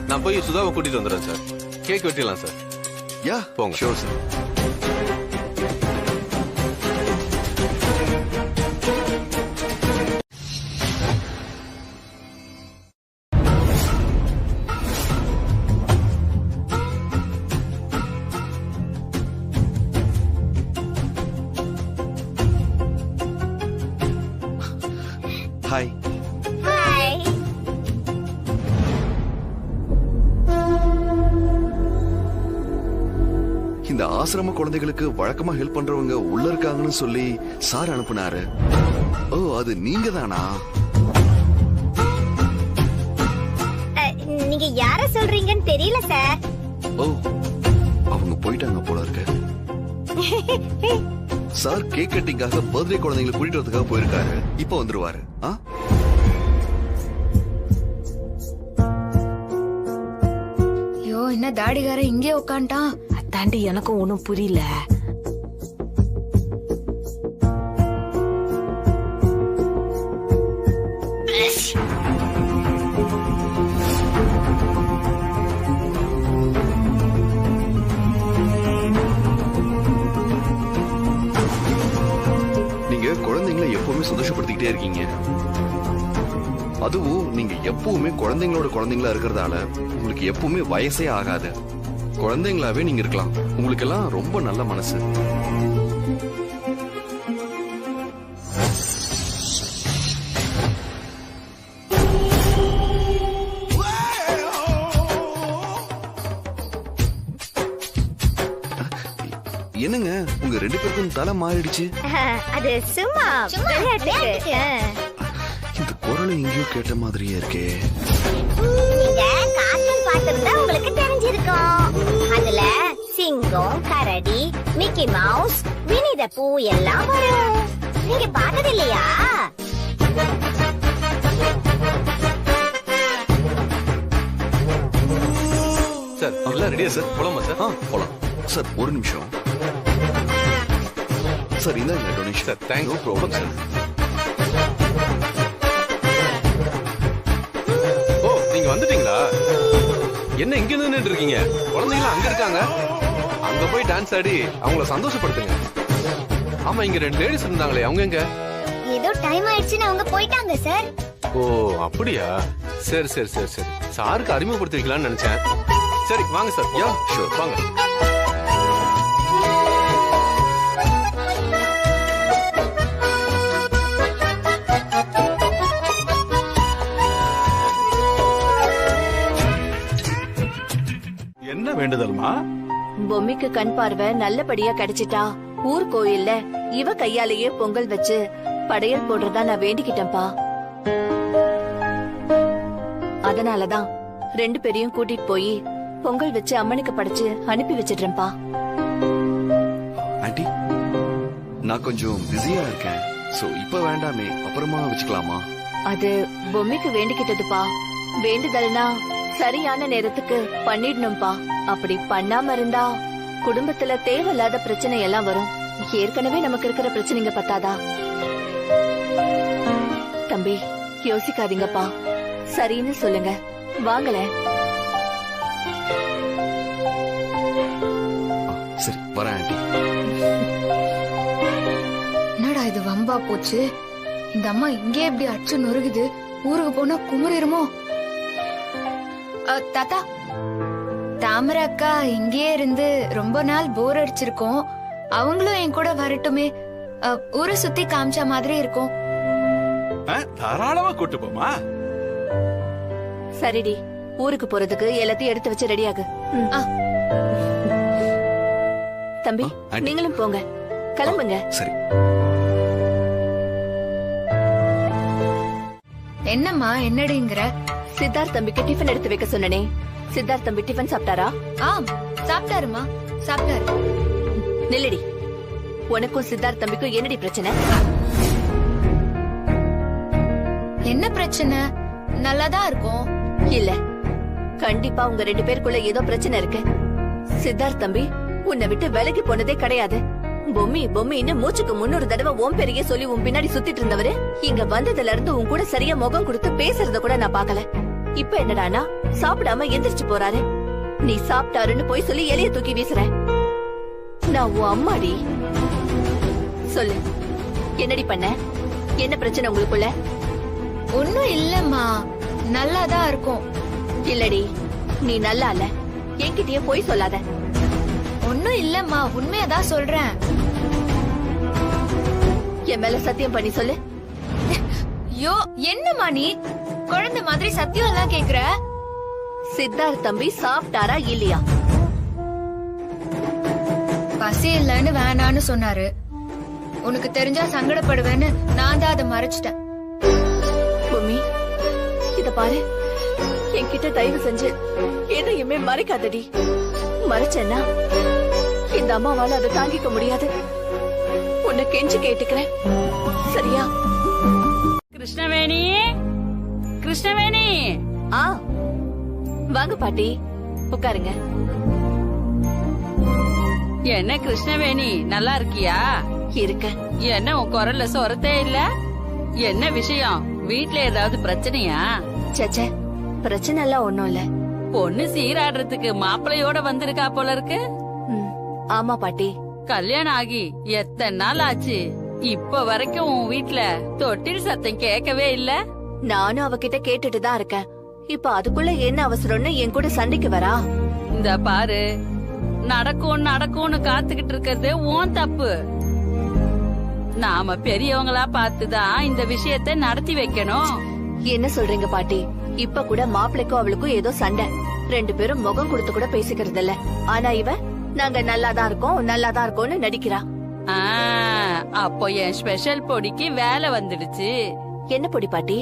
நான் போய் சுதாவை கூட்டிட்டு வந்துடுறேன் சார். கேக் வெட்டிடலாம் சார். யா, போங்க. Sure sir. ஆசிரம குழந்தைகளுக்கு வழக்கமா ஹெல்ப் பண்றவங்க உள்ள இருக்காங்கன்னு சொல்லி சார் அனுப்புனாரு. ஓ, அது நீங்க தானா? நீங்க யார சொல்றீங்கன்னு தெரியல சார். ஓ, அவங்க போயிட்டாங்க போல இருக்கு. சார் கேக் கட்டிங்காக பர்த்டே குழந்தைங்களை கூட்டிட்டு வரதுக்காக போயிருக்காரு. இப்ப வந்துருவாரு. ஐயோ, என்ன தாடிகார இங்கே உட்காண்டான்? அதாண்டி எனக்கும் ஒண்ணும் புரியல. நீங்க குழந்தைங்களை எப்பவுமே சந்தோஷப்படுத்திக்கிட்டே இருக்கீங்க. அதுவும் நீங்க எப்பவுமே குழந்தைங்களோட குழந்தைங்களா இருக்கிறதால உங்களுக்கு எப்பவுமே வயசே ஆகாது. குழந்தைங்களாவே நீங்க இருக்கலாம். உங்களுக்கு எல்லாம் ரொம்ப நல்ல மனசு. என்னங்க உங்க 2 பேருக்கும் தலை மாறிடுச்சு? அது சும்மா விளையாட்டுக்கு. இந்த குரல் எங்கேயோ கேட்ட மாதிரியே இருக்கே. நீங்க கார்ட்டூன் பார்த்திருந்தா உங்களுக்கு தெரிஞ்சிருக்கும். அதுல சிங்கம், கரடி, மிக்கி மவுஸ், வினி தி பூ எல்லாம் வரும். நீங்க பார்த்தது இல்லையா? சார் எல்லாம் ரெடியா சார்? போலாமா சார்? போலாம் சார். ஒரு நிமிஷம் சார். இந்தாங்க donation. Sir thanks. No problem sir. Oh, நீங்க வந்துட்டீங்களா? என்ன இங்க நின்னுட்டு இருக்கீங்க? குழந்தைங்க அங்க இருக்காங்க. அங்க போய் டான்ஸ் ஆடி அவங்கள சந்தோஷப்படுத்துங்க. ஆமா, இங்க 2 லேடிஸ் இருந்தாங்களே, அவங்க எங்க? ஏதோ டைம் ஆயிடுச்சுன்னு அவங்க போயிட்டாங்க சார். ஓ, அப்படியா? சரி சரி சரி சரி. சாருக்கு அறிமுகப்படுத்தி வைக்கலாம்னு நினைச்சேன். சரி வாங்க சார். யா ஷூர், வாங்க. என்ன வேண்டுதல்மா? பொம்மிக்கு கண் பார்வை நல்லபடியா கிடைச்சிட்டா ஊர் கோயில்ல இவ கையாலேயே பொங்கல் வச்சு படையல் போடுறதா நான் வேண்டிக்கிட்டேன்பா. அதனாலதான் 2 பேரையும் கூட்டிட்டு போய் பொங்கல் வச்சு அம்மனுக்கு படைச்சு அனுப்பி வச்சிடுறேன்பா. ஆண்டி, நான் கொஞ்சம் பிஸியா இருக்கேன். சோ இப்ப வேண்டாமே, அப்புறமா வச்சுக்கலாமா? அது பொம்மிக்கு வேண்டிக்கிட்டதுப்பா. வேண்டுதல்னா சரியான நேரத்துக்கு பண்ணிடணும்பா. அப்படி பண்ணாம இருந்தா குடும்பத்துல தேவையில்லாத பிரச்சனை எல்லாம் வரும். ஏற்கனவே நமக்கு இருக்கிற பிரச்சனைங்க பத்தாதா? தம்பி, யோசிக்காதீங்கப்பா. சரின்னு சொல்லுங்க. வாங்கல. சரி வரேன் ஆண்டி. என்னடா இது வம்பா போச்சு? இந்த அம்மா இங்கே எப்படி அச்சு நொறுகுது? ஊருக்கு போனா குமுறிருமோ? தாத்தா, தாமரை அக்கா இங்கே இருந்து ரொம்ப நாள் போர் அடிச்சிருக்கோம். அவங்களும் என் கூட வரட்டுமே. ஊரை சுத்தி காமிச்ச மாதிரி இருக்கும். தாராளமா கூட்டு போமா. சரிடி, ஊருக்கு போறதுக்கு எல்லாத்தையும் எடுத்து வச்சு ரெடியாகு. தம்பி, நீங்களும் போங்க. கிளம்புங்க. சரி. என்னம்மா என்னடிங்கிற? சித்தார்த் தம்பிக்கு டிஃபன் எடுத்து வைக்க சொன்னனே. சித்தார்த் தம்பி டிஃபன் சாப்பிட்டாரா? சாப்பிட்டாருமா, சாப்பிட்டாரு. நில்லடி. உனக்கும் சித்தார்த் தம்பிக்கும் என்னடி பிரச்சனை? என்ன பிரச்சனை? நல்லாதான் இருக்கும். இல்ல, கண்டிப்பா உங்க 2 பேருக்குள்ள ஏதோ பிரச்சனை இருக்கு. சித்தார்த் தம்பி உன்னை விட்டு விலகி போனதே கிடையாது. பொம்மி பொம்மின்னு மூச்சுக்கு 300 தடவை உன் பெரிய சொல்லி உன் பின்னாடி சுத்திட்டு இருந்தவரு இங்க வந்ததுல இருந்து உன் கூட சரியா முகம் கொடுத்து பேசுறத கூட நான் பாக்கல. இப்ப என்னடானா சாப்பிடாம எந்திரிச்சு போறாரு. நீ சாப்பிட்டாருன்னு போய் சொல்லி எலிய தூக்கி வீசுற. நான் உன் அம்மாடி. சொல்லு, என்னடி பண்ண? என்ன பிரச்சனை உங்களுக்குள்ள? ஒண்ணும் இல்லம்மா, நல்லாதான் இருக்கும். இல்லடி, நீ நல்லா இல்ல. என்கிட்டயே போய் சொல்லாத. ஒண்ணும் இல்லம்மா, உண்மையதான் சொல்றேன். என் மேல சத்தியம் பண்ணி சொல்லு. யோ, என்னம்மா நீ குழந்தை மாதிரி சத்தியம் எல்லாம் கேக்குற? சித்தார்த் தம்பி சாப்பிட்டாரா இல்லையா? பசி இல்லைன்னு வேணான்னு சொன்னாரு. உனக்கு தெரிஞ்சா சங்கடப்படுவேன்னு நான் தான் அதை மறைச்சிட்டேன். பூமி, இத பாரு, என்கிட்ட தயவு செஞ்சு எதையுமே மறைக்காதடி. மறைச்சேன்னா இந்த அம்மாவால அதை தாங்கிக்க முடியாது. உன்னை கெஞ்சி கேட்டுக்கிறேன், சரியா? கிருஷ்ணவேணி, கிருஷ்ணவேணி. வாங்க பாட்டி, உட்காருங்க. என்ன கிருஷ்ணவேணி, நல்லா இருக்கியா? இருக்க. என்ன உன் குரல்ல சொரத்தே இல்ல? என்ன விஷயம்? வீட்ல ஏதாவது பிரச்சனையா? சச்சே, பிரச்சனை எல்லாம் ஒண்ணும் இல்ல. பொண்ணு சீராடுறதுக்கு மாப்பிள்ளையோட வந்திருக்கா போல இருக்கு. ஆமா பாட்டி. கல்யாணம் ஆகி எத்தனை நாள் ஆச்சு? இப்ப வரைக்கும் உன் வீட்ல தொட்டில் சத்தம் கேட்கவே இல்ல. நானும் அவகிட்ட கேட்டுட்டு தான் இருக்கேன். இப்ப அதுக்குள்ள என்ன அவசரம்னு என் கூட சண்டைக்கு வரா? இந்த பாரு, நடக்கும் நடக்கும்னு காத்துக்கிட்டு இருக்கிறது உன் தப்பு. நாம பெரியவங்களா பார்த்துதான் இந்த விஷயத்தை நடத்தி வைக்கணும். என்ன சொல்றீங்க பாட்டி? இப்ப கூட மாப்பிளைக்கும் அவளுக்கும் ஏதோ சண்டை. 2 பேரும் முகம் கொடுத்து கூட பேசிக்கிறது இல்ல. ஆனா இவ நாங்க நல்லாதான் இருக்கோம் நல்லாதான் இருக்கோம்னு நடிக்கிறா. அப்போ என் ஸ்பெஷல் பொடிக்கு வேலை வந்துடுச்சு. என்ன பொடி பாட்டி?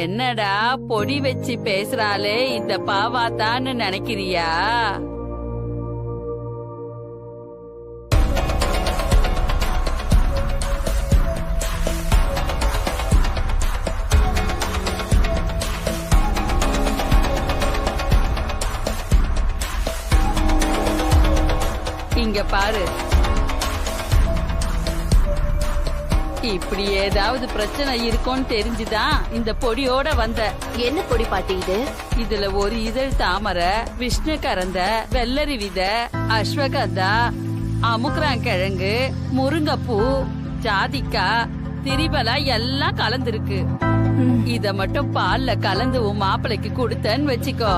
என்னடா பொடி வச்சு பேசுறாளே இந்த பாவாத்தான்னு நினைக்கிறியா? இங்க பாரு, இப்படி ஏதாவது பிரச்சனை இருக்கும்னு தெரிஞ்சுதான் இந்த பொடியோட வந்த. என்ன பொடி பாட்டி இது? இதுல ஒரு இதழ் தாமரை, விஷ்ணு கரந்த, வெள்ளரி விதை, அஸ்வகந்தா, அமுக்குறாங்கிழங்கு, முருங்கப்பூ, ஜாதிக்காய், திரிபலா எல்லாம் கலந்துருக்கு. இத மட்டும் பால்ல கலந்து உன் மாப்பிளைக்கு கொடுத்தன்னு வச்சுக்கோ,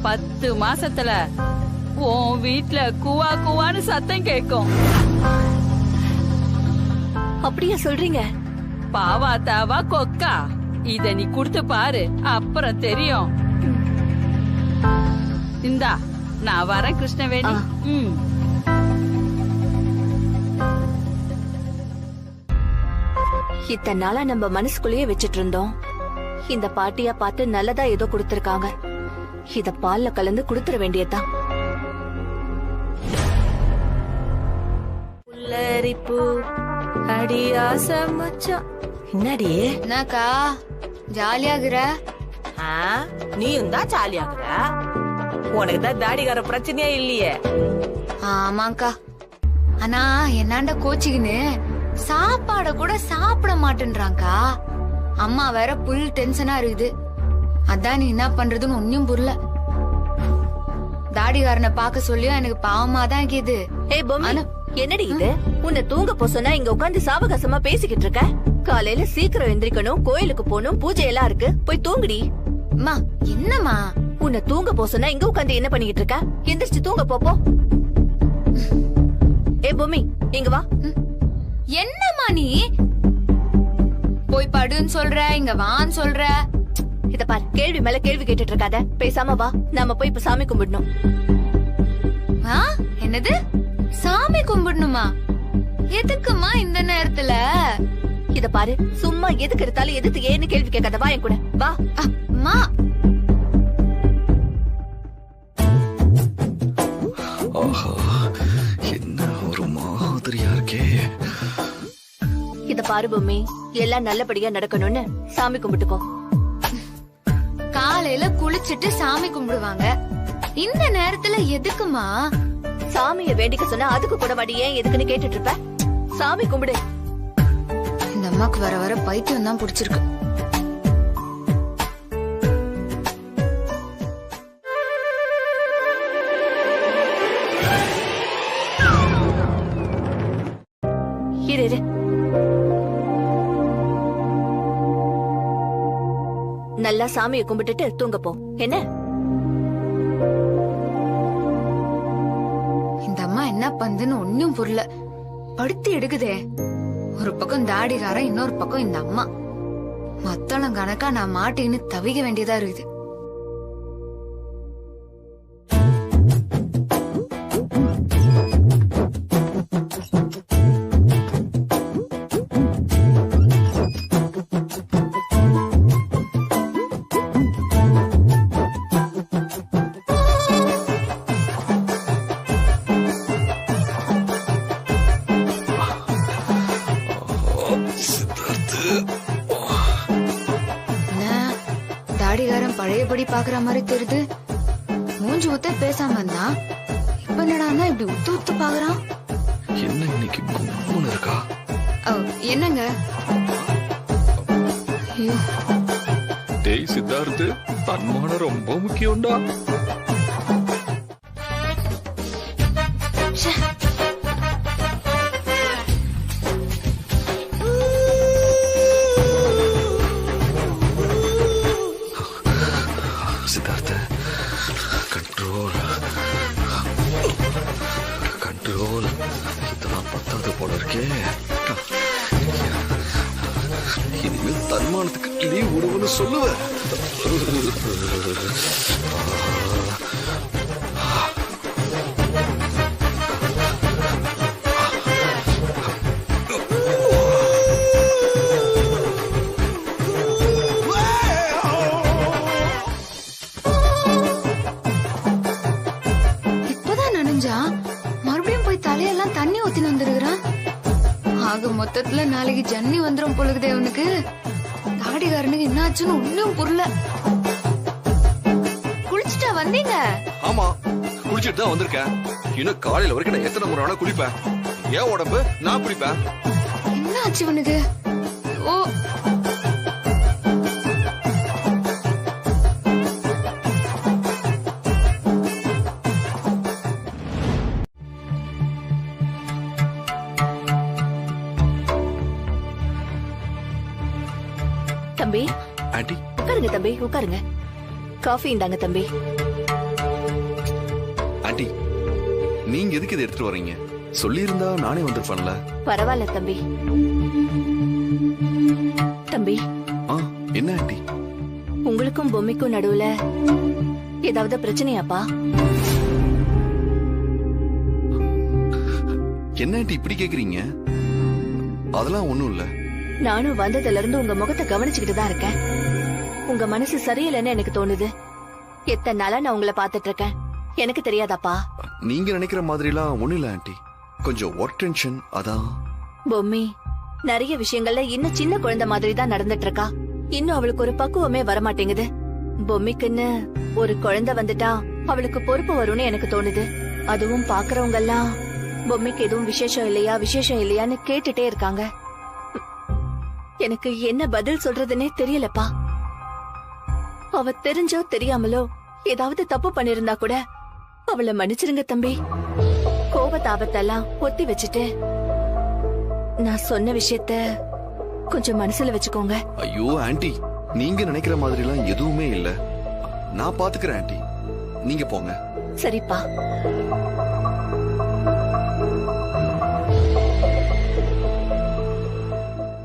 10 மாசத்துல உன் வீட்ல குவா குவான்னு சத்தம் கேட்கும். அப்படியா சொல்றீங்க? பாவாத்தாவா கொக்கா? இத நீ குடுத்து பாரு, அப்புறம் தெரியும். இந்தா, நான் வரேன் கிருஷ்ணவேணி. இத்தனை நாளா நம்ம மனசுக்குள்ளேயே வச்சிட்டு இருந்தோம். இந்த பாட்டியா பார்த்து நல்லதா ஏதோ கொடுத்திருக்காங்க. இத பால்ல கலந்து குடுத்துற வேண்டியதுதான். புல்லரிப்பு அடியாச மச்சான். என்னடி? என்னக்கா ஜாலியாகுற? நீயும் தான் ஜாலியாகுற. உனக்கு தான் தாடிகார பிரச்சனையே இல்லையே. ஆமாக்கா, ஆனா என்னாண்ட கோச்சிக்கின்னு சாப்பாட கூட சாப்பிட மாட்டேன்றாங்கா. அம்மா வேற புல் டென்ஷனா இருக்குது. அதான் நீ என்ன பண்றதுன்னு ஒன்னும் புரியல. தாடிகாரனை பாக்க சொல்லியும் எனக்கு பாவமா தான் இருக்குது. என்னடி இது? உன்னை தூங்க போ சொன்னா இங்க உட்காந்து சாவகாசமா பேசிக்கிட்டு இருக்க. காலையில சீக்கிரம் எந்திரிக்கணும், கோயிலுக்கு போகணும், பூஜை எல்லாம் இருக்கு. போய் தூங்குடி. அம்மா என்னம்மா? உன்னை தூங்க போ சொன்னா இங்க உட்காந்து என்ன பண்ணிக்கிட்டு இருக்க? எந்திரிச்சு தூங்க போ. ஏ பூமி, இங்க வா. என்னம்மா நீ? போய் படுன்னு சொல்ற, இங்க வான்னு சொல்ற. இத பாரு, கேள்வி மேல கேள்வி கேட்டுட்டு இருக்காத. பேசாம வா, நாம போய் இப்ப சாமி கும்பிடணும். என்னது சாமி கும்பிடணுமா? எதுக்குமா இந்த நேரத்துல? இத பாரு, சும்மா எதுக்கு எடுத்தாலும் எதுக்கு ஏன்னு கேள்வி கேட்காத. வா என் கூட வா. அம்மா என்ன ஒரு மாதிரியா இருக்கே. இத பாரு பூமி, எல்லாம் நல்லபடியா நடக்கணும்னு சாமி கும்பிட்டுக்கோ. காலையில குளிச்சிட்டு சாமி கும்பிடுவாங்க. இந்த நேரத்துல எதுக்குமா? சாமிய வேண்டிக்க சொன்னா அதுக்கு கூட வாடி, ஏன் எதுக்குன்னு கேட்டுட்டு இருப்ப. சாமி கும்பிடு. இந்த அம்மாக்கு வர வர பைத்தியம் தான் பிடிச்சிருக்கு. இரு, நல்லா சாமியை கும்பிட்டுட்டு தூங்க போ. என்ன இந்த அம்மா என்ன பண்ணுன்னு ஒன்னும் புரியல. படுத்து எடுக்குதே. ஒரு பக்கம் தாடிகாரன், இன்னொரு பக்கம் இந்த அம்மா. மத்தளம் கணக்கா நான் மாட்டின்னு தவிக்க வேண்டியதா இருக்குது. பழையபடி பாக்குற மாதிரி தெரியுது. மூஞ்சி ஊத்த பேசாம இருந்தா இப்ப என்னடா இப்படி உத்து உத்து பாக்குறான். என்ன இன்னைக்கு கும்முன்னு இருக்கா? என்னங்க? ஐயோ டேய் சித்தார்த்து, தன்மானம் ரொம்ப முக்கியம்டா. Siddhartha, control control. இதெல்லாம் பத்தாவது போல இருக்கே. இனிமேல் தன்மானத்துக்கு இனி உறவுன்னு சொல்லுவேன். இப்பதான் நனைஞ்சா மறுபடியும் போய் தலையெல்லாம் தண்ணி ஊத்தின்னு வந்துருக்கிறான். ஆக மொத்தத்துல நாளைக்கு ஜன்னி வந்துரும் பொழுதே அவனுக்கு. தாடிகாரனுக்கு என்னாச்சுன்னு ஒன்னும் புரியல. குளிச்சுட்டா வந்தீங்க? ஆமா, குளிச்சுட்டு தான் வந்திருக்கேன். இன்னும் காலையில வரைக்கும் நான் எத்தனை முறை வேணா குளிப்பேன். ஏன் உடம்பு நான் குளிப்பேன். என்ன ஆச்சு இவனுக்கு? ஓ தம்பி, ஆண்டி உட்காருங்க தம்பி, உட்காருங்க. காஃபி இந்தாங்க தம்பி. ஆண்டி, நீங்க எதுக்கு இதை எடுத்துட்டு வர்றீங்க? சொல்லியிருந்தா நானே வந்திருப்பேன்ல. பரவாயில்ல தம்பி. தம்பி, என்ன ஆண்டி? உங்களுக்கும் பொம்மைக்கும் நடுவுல ஏதாவது பிரச்சனையாப்பா? என்ன ஆண்டி இப்படி கேக்குறீங்க? அதெல்லாம் ஒண்ணும் இல்ல. நானும் வந்ததுல இருந்து உங்க முகத்தை கவனிச்சுக்கிட்டு தான் இருக்கேன். உங்க மனசு சரியில்லைன்னு எனக்கு தோணுது. எத்தனை நாளா நான் உங்களை பாத்துட்டு இருக்கேன். எனக்கு தெரியாதாப்பா? நீங்க நினைக்கிற மாதிரி எல்லாம் ஒண்ணும் இல்ல ஆண்டி. கொஞ்சம் ஒர்க் டென்ஷன், அதான். பொம்மி நிறைய விஷயங்கள்ல இன்னும் சின்ன குழந்தை மாதிரி தான் நடந்துட்டு இருக்கா. இன்னும் அவளுக்கு ஒரு பக்குவமே வரமாட்டேங்குது. பொம்மிக்குன்னு ஒரு குழந்தை வந்துட்டா அவளுக்கு பொறுப்பு வரும்னு எனக்கு தோணுது. அதுவும் பாக்குறவங்க எல்லாம் பொம்மிக்கு எதுவும் விசேஷம் இல்லையா விசேஷம் இல்லையான்னு கேட்டுட்டே இருக்காங்க. எனக்கு என்ன பதில் சொல்றதுன்னே தெரியலப்பா. அவ தெரிஞ்சோ தெரியாமலோ ஏதாவது தப்பு பண்ணிருந்தா கூட அவளை மன்னிச்சிருங்க தம்பி. கோபத்தாபத்தெல்லாம் ஒத்தி வச்சுட்டு நான் சொன்ன விஷயத்த கொஞ்சம் மனசுல வச்சுக்கோங்க. ஐயோ ஆண்டி, நீங்க நினைக்கிற மாதிரி எல்லாம் எதுவுமே இல்ல. நான் பாத்துக்கிறேன் ஆண்டி, நீங்க போங்க. சரிப்பா.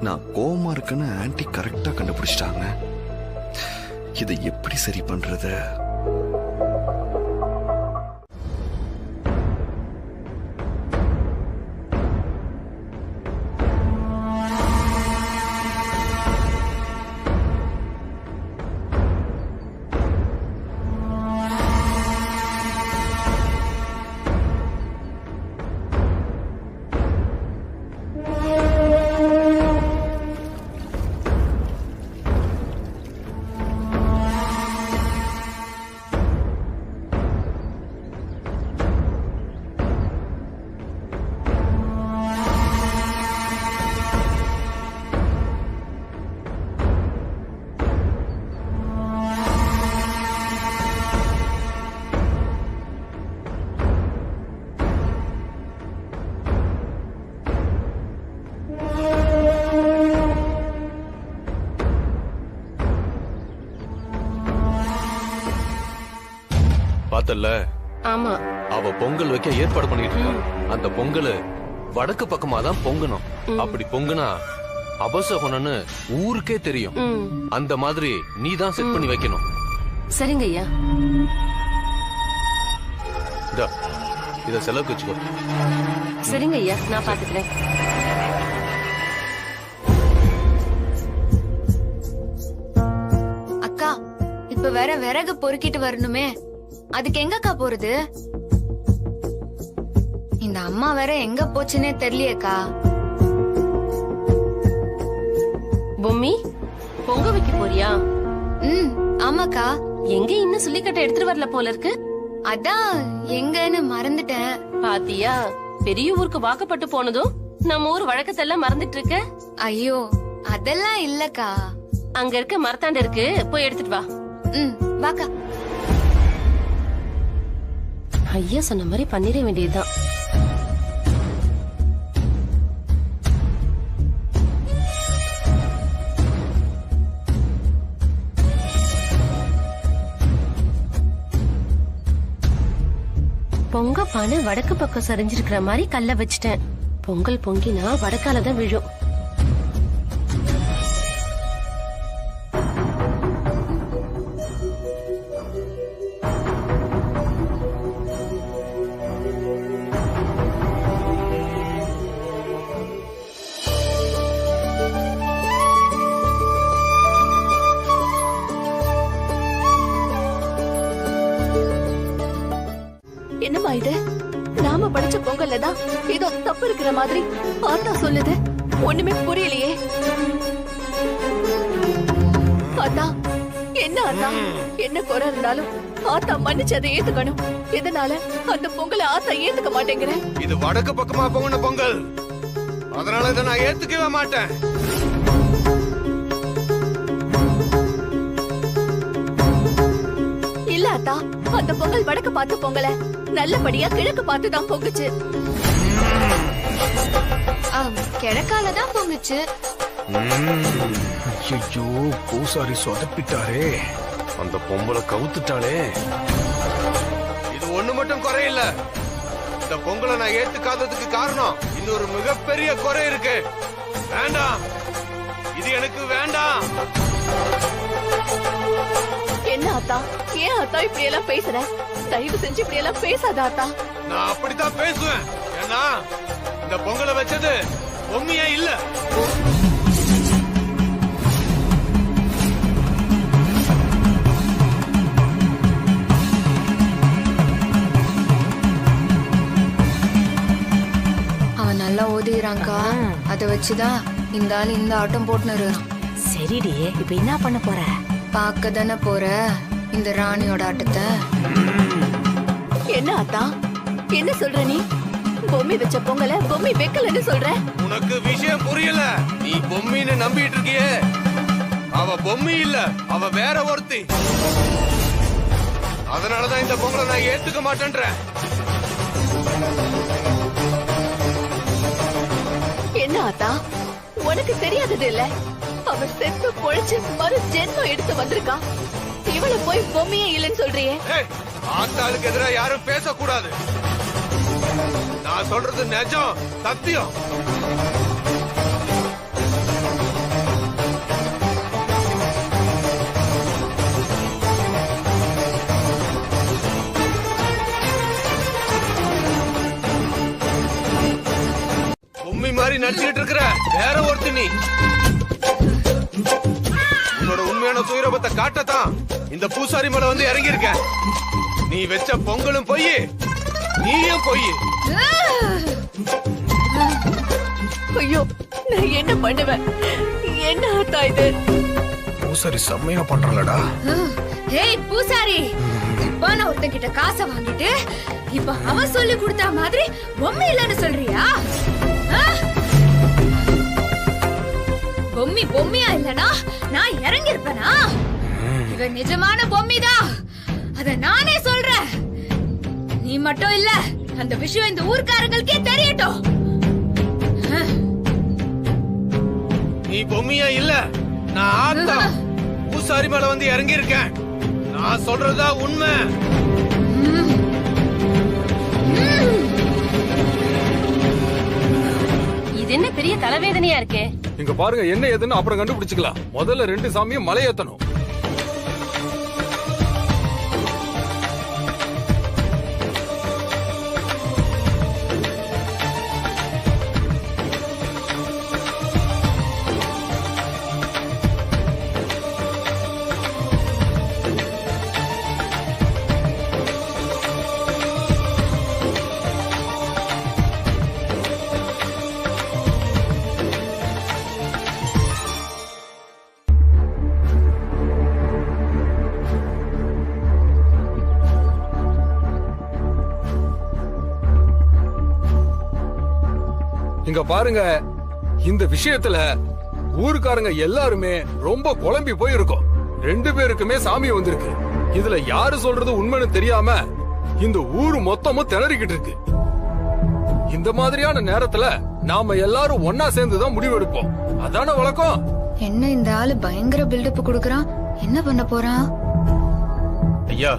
நான் கோவமா இருக்குன்னு ஆண்டி கரெக்டா கண்டுபிடிச்சிட்டாங்க. இதை எப்படி சரி பண்றது? பார்த்தல்ல? ஆமா. அவ பொங்கல் வைக்க ஏற்பாடு பண்ணிட்டு இருக்கா. அந்த பொங்கல் வடக்கு பக்கமா தான் பொங்கணும். அப்படி பொங்குனா அபசகுணன்னு ஊருக்கே தெரியும். அந்த மாதிரி நீ தான் செட் பண்ணி வைக்கணும். சரிங்க ஐயா. இத செலவுக்கு வச்சுக்கோ. சரிங்க ஐயா, நான் பாத்துக்கிறேன். அக்கா, இப்ப வேற விறகு பொறுக்கிட்டு வரணுமே, அதுக்கு எங்கக்கா போறது? இந்த அம்மா வேற எங்க போச்சுன்னே தெரியலையேக்கா. பொம்மி, பொங்க வைக்க போறியா? ஆமாக்கா. எங்க இன்னும் சுள்ளிக்கட்டை எடுத்துட்டு வரல போல இருக்கு. அதான் எங்கன்னு மறந்துட்டேன். பாத்தியா, பெரிய ஊருக்கு வாக்கப்பட்டு போனதும் நம்ம ஊர் வழக்கத்தெல்லாம் மறந்துட்டு இருக்க. ஐயோ அதெல்லாம் இல்லக்கா. அங்க இருக்க மரத்தாண்ட இருக்கு, போய் எடுத்துட்டு வா. வாக்கா. ஐயா சொன்ன மாதிரி பண்ணிட வேண்டியதுதான். பொங்க பானை வடக்கு பக்கம் சரிஞ்சிருக்கிற மாதிரி கல்ல வச்சுட்டேன். பொங்கல் பொங்கினா வடக்காலதான் விழும். என்னம்மா இது? நாம படிச்ச பொங்கல்ல தான் ஏதோ தப்பு இருக்கிற மாதிரி ஆத்தா சொல்லுது. ஒண்ணுமே புரியலையே. ஆத்தா, என்ன ஆத்தா? என்ன குறை இருந்தாலும் ஆத்தா மன்னிச்சு அதை ஏத்துக்கணும். எதனால அந்த பொங்கலை ஆத்தா ஏத்துக்க மாட்டேங்கிற? இது வடக்கு பக்கமா பொங்கின பொங்கல், அதனால இதை நான் ஏத்துக்கவே மாட்டேன். இல்ல ஆத்தா, அந்த பொங்கல் வடக்கு பார்த்து பொங்கல நல்லபடியா கிழக்கு பார்த்து தான் பொங்குச்சு. கிழக்காலதான் பொங்குச்சு. ஐயோ, பூசாரி சொதப்பிட்டாரே. அந்த பொம்பளை கவுத்துட்டாளே. இது ஒண்ணு மட்டும் குறையில்ல. இந்த பொங்கலை நான் ஏத்துக்காததுக்கு காரணம் இன்னொரு மிகப்பெரிய குறை இருக்கு. வேண்டாம், இது எனக்கு வேண்டாம். என்ன ஆத்தா, ஏன் ஆத்தா இப்படி எல்லாம் பேசுற? தயவு செஞ்சு இப்படி எல்லாம் பேசாத ஆத்தா. நான் அப்படித்தான் பேசுவேன். ஏன்னா இந்த பொங்கலை வச்சது பொம்மியா இல்ல. அவன் நல்லா ஓதிறாங்கா. அத வச்சுதான் இந்த ஆள் இந்த ஆட்டம் போட்டுன்னு. சரிடி, இப்ப என்ன பண்ண போற? பாக்க தானே போற இந்த ராணியோட ஆட்டத்தை. என்ன ஆத்தா, என்ன சொல்ற நீ? பொம்மி வச்ச பொங்கலை பொம்மி வைக்கலன்னு சொல்ற? உனக்கு விஷயம் புரியல. நீ பொம்மின்னு நம்பிட்டு இருக்கியே, அவ பொம்மி இல்ல, அவ வேற ஒருத்தி. அதனாலதான் இந்த பொங்கலை நான் ஏத்துக்க மாட்டேன்றேன். என்ன ஆத்தா, உனக்கு தெரியாதது இல்ல? அவ செத்து பொழைச்சு மறு ஜென்மம் எடுத்து வந்திருக்கா. இவள போய் பொம்மியே இல்லைன்னு சொல்றியே? ஆத்தாளுக்கு எதிரா யாரும் பேசக்கூடாது. நான் சொல்றது நிஜம், சத்தியம். பொம்மி மாதிரி நடிச்சுக்கிட்டு இருக்கிற வேற ஒருத்தி நீ. உன்னோட உண்மையான துயரபத்தை காட்டத்தான் இந்த பூசாரி மேல வந்து இறங்கி இருக்க. நீ வச்ச பொங்கலும் பொய், நீயும் பொய். ஐயோ, நான் என்ன பண்ணுவேன்? என்ன ஆத்தா இது? பூசாரி செம்மையா பண்றாளடா. ஏய் பூசாரி, இப்ப நான் ஒருத்தங்கிட்ட காசை வாங்கிட்டு இப்ப அவன் சொல்லி கொடுத்த மாதிரி பொம்மை இல்லன்னு சொல்றியா? பொம்மி பொம்மியா இல்லனா நான் இறங்கி இருப்பேனா? இவ நிஜமான பொம்மிதான், அத நானே சொல்றேன். நீ மட்டும் இல்ல, அந்த விஷயம் இந்த ஊர்க்காரங்களுக்கே தெரியட்டும். நீ பொம்மியா இல்ல, நான் ஆத்தா பூசாரி மேல வந்து இறங்கி இருக்கேன். நான் சொல்றதா உண்மை. இது என்ன பெரிய தலைவேதனையா இருக்கே? இங்க பாருங்க, என்ன ஏதுன்னு அப்புறம் கண்டுபிடிச்சுக்கலாம். முதல்ல 2 சாமியும் மலை ஏத்தணும். இங்க பாருங்க, இந்த விஷயத்துல ஊருக்காரங்க எல்லாருமே ரொம்ப குழம்பி போயிருக்கோம். 2 பேருக்குமே சாமி வந்திருக்கு. இதுல யாரு சொல்றது உண்மைன்னு தெரியாம இந்த ஊரு மொத்தமும் திணறிக்கிட்டு இருக்கு. இந்த மாதிரியான நேரத்துல நாம எல்லாரும் ஒன்னா சேர்ந்துதான் முடிவெடுப்போம். அதான வழக்கம். என்ன இந்த ஆளு பயங்கர பில்டப் கொடுக்கறான்? என்ன பண்ண போறான்? ஐயா,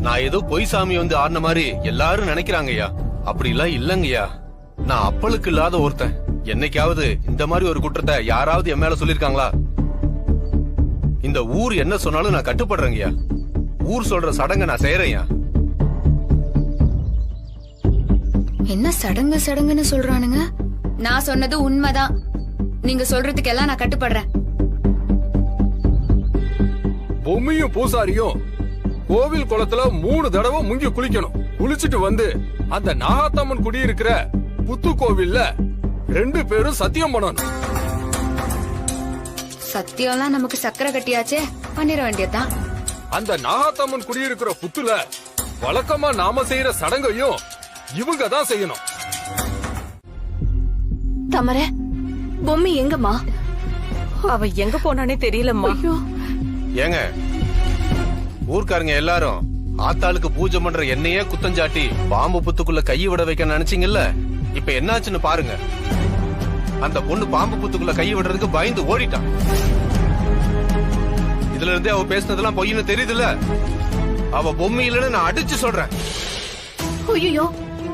நான் ஏதோ பொய் சாமி வந்து ஆடின மாதிரி எல்லாரும் நினைக்கிறாங்க ஐயா. அப்படி எல்லாம் இல்லங்கய்யா. நான் அப்பளுக்கு இல்லாத ஒருத்தன். என்னைக்காவது இந்த மாதிரி ஒரு குற்றத்தை யாராவது என் மேல சொல்லிருக்காங்களா? இந்த ஊர் என்ன சொன்னாலும் நான் கட்டுப்படுறேங்கய்யா. ஊர் சொல்ற சடங்க நான் செய்யறேன்யா. என்ன சடங்கு சடங்குன்னு சொல்றானுங்க? நான் சொன்னது உண்மைதான். நீங்க சொல்றதுக்கெல்லாம் நான் கட்டுப்படுறேன். பொம்மியும் பூசாரியும் கோவில் குளத்துல 3 தடவை முங்கி குளிக்கணும். குளிச்சுட்டு வந்து அந்த நாகாத்தம்மன் குடியிருக்கிற புத்து கோவில்ல 2 பேரும் சத்தியம் பண்ணணும். சத்தியம்லாம் நமக்கு சக்கரை கட்டியாச்சே, பண்ணிட வேண்டியதுதான். அந்த நாகாத்தம்மன் குடியிருக்கிற புத்துல வழக்கமா நாம செய்யற சடங்கையும் இவங்க தான் செய்யணும். தமர, பொம்மி எங்கம்மா? அவ எங்க போனானே தெரியலம்மா. ஏங்க, ஊர்க்காரங்க எல்லாரும் ஆத்தாளுக்கு பூஜை பண்ற என்னையே குத்தஞ்சாட்டி பாம்பு புத்துக்குள்ள கையை விட வைக்க நினைச்சீங்கல்ல, இப்ப என்னாச்சுன்னு பாருங்க. அந்த பொண்ணு பாம்பு புத்துக்குள்ள கையை விடுறதுக்கு பயந்து ஓடிட்டான். இதுல இருந்தே அவ பேசினதெல்லாம் பொய்னு தெரியுதுல்ல. அவ பொம்மை இல்லன்னு நான் அடிச்சு சொல்றேன். ஐயோ,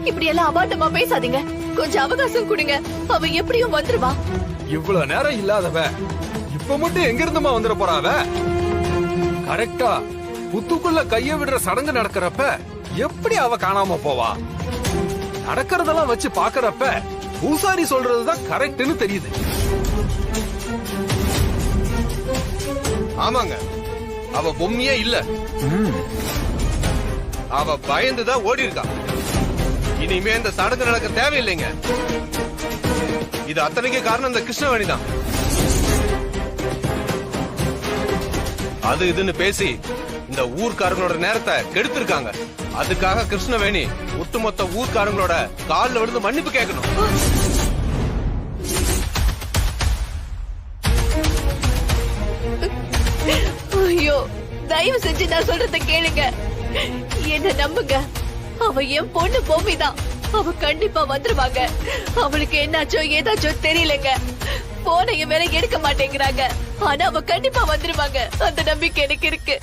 இப்படி எல்லாம் அபாண்டமா பேசாதீங்க. கொஞ்சம் அவகாசம் கொடுங்க. அவ எப்படியும் வந்துருவா. இவ்வளவு நேரம் இல்லாதவ இப்ப மட்டும் எங்க இருந்துமா வந்துட போறாவ? கரெக்டா புத்துக்குள்ள கைய விடுற சடங்கு நடக்கிறப்ப எப்படி அவ காணாம போவா? நடக்கிறதெல்லாம் வச்சு பாக்குறப்ப பூசாரி சொல்றதுதான் கரெக்ட்னு தெரியுது. ஆமாங்க, அவ பொம்மையே இல்ல. அவ பயந்துதான் ஓடி இருக்கா. இனிமே இந்த சடங்கு நடக்க தேவையில்லைங்க. இது அத்தனைக்கு காரணம் இந்த கிருஷ்ணவேணி தான். அது இதுன்னு பேசி இந்த ஊர்க்காரங்களோட நேரத்தை கெடுத்திருக்காங்க. அதுக்காக கிருஷ்ணவேணி ஒட்டுமொத்த ஊர்க்காரங்களோட காலில் விழுந்து மன்னிப்பு கேட்கணும். ஐயோ, தயவு செஞ்சு நான் சொல்றத கேளுங்க. என்ன நம்புங்க. அவ என் பொண்ணு பொம்மிதான். அவ கண்டிப்பா வந்துருவாங்க. அவளுக்கு என்னாச்சோ ஏதாச்சோ தெரியலங்க. போனைய வேற எடுக்க மாட்டேங்கிறாங்க. ஆனா அவ கண்டிப்பா வந்துருவாங்க. அந்த நம்பிக்கை எனக்கு இருக்கு.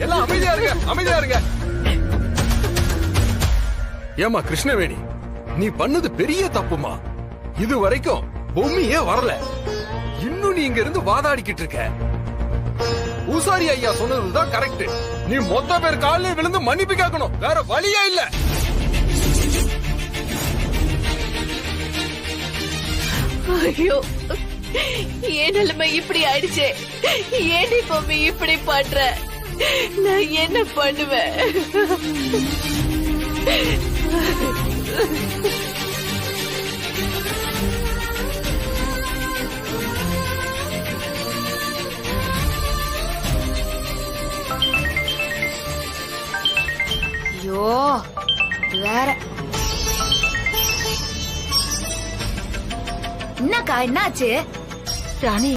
எல்லாம் அமைதியா இருங்க, அமைதியா இருங்க. ஏமா கிருஷ்ணவேணி, நீ பண்ணது பெரிய தப்புமா. இது வரைக்கும் பொம்மியே வரல. இன்னும் நீ இங்க இருந்து வாதாடிக்கிட்டு இருக்க. பூசாரி ஐயா சொன்னதுதான் கரெக்ட். நீ மொத்த பேர் காலில் விழுந்து மன்னிப்பு கேட்கணும். வேற வழியா இல்ல. ஐயோ, ஏன் நிலைமை இப்படி ஆயிடுச்சு? ஏன் பொம்மி இப்படி பண்ற? நான் என்ன பண்ணுவேன்? ஐயோ, வேற என்னக்கா, என்னாச்சு? ராணி,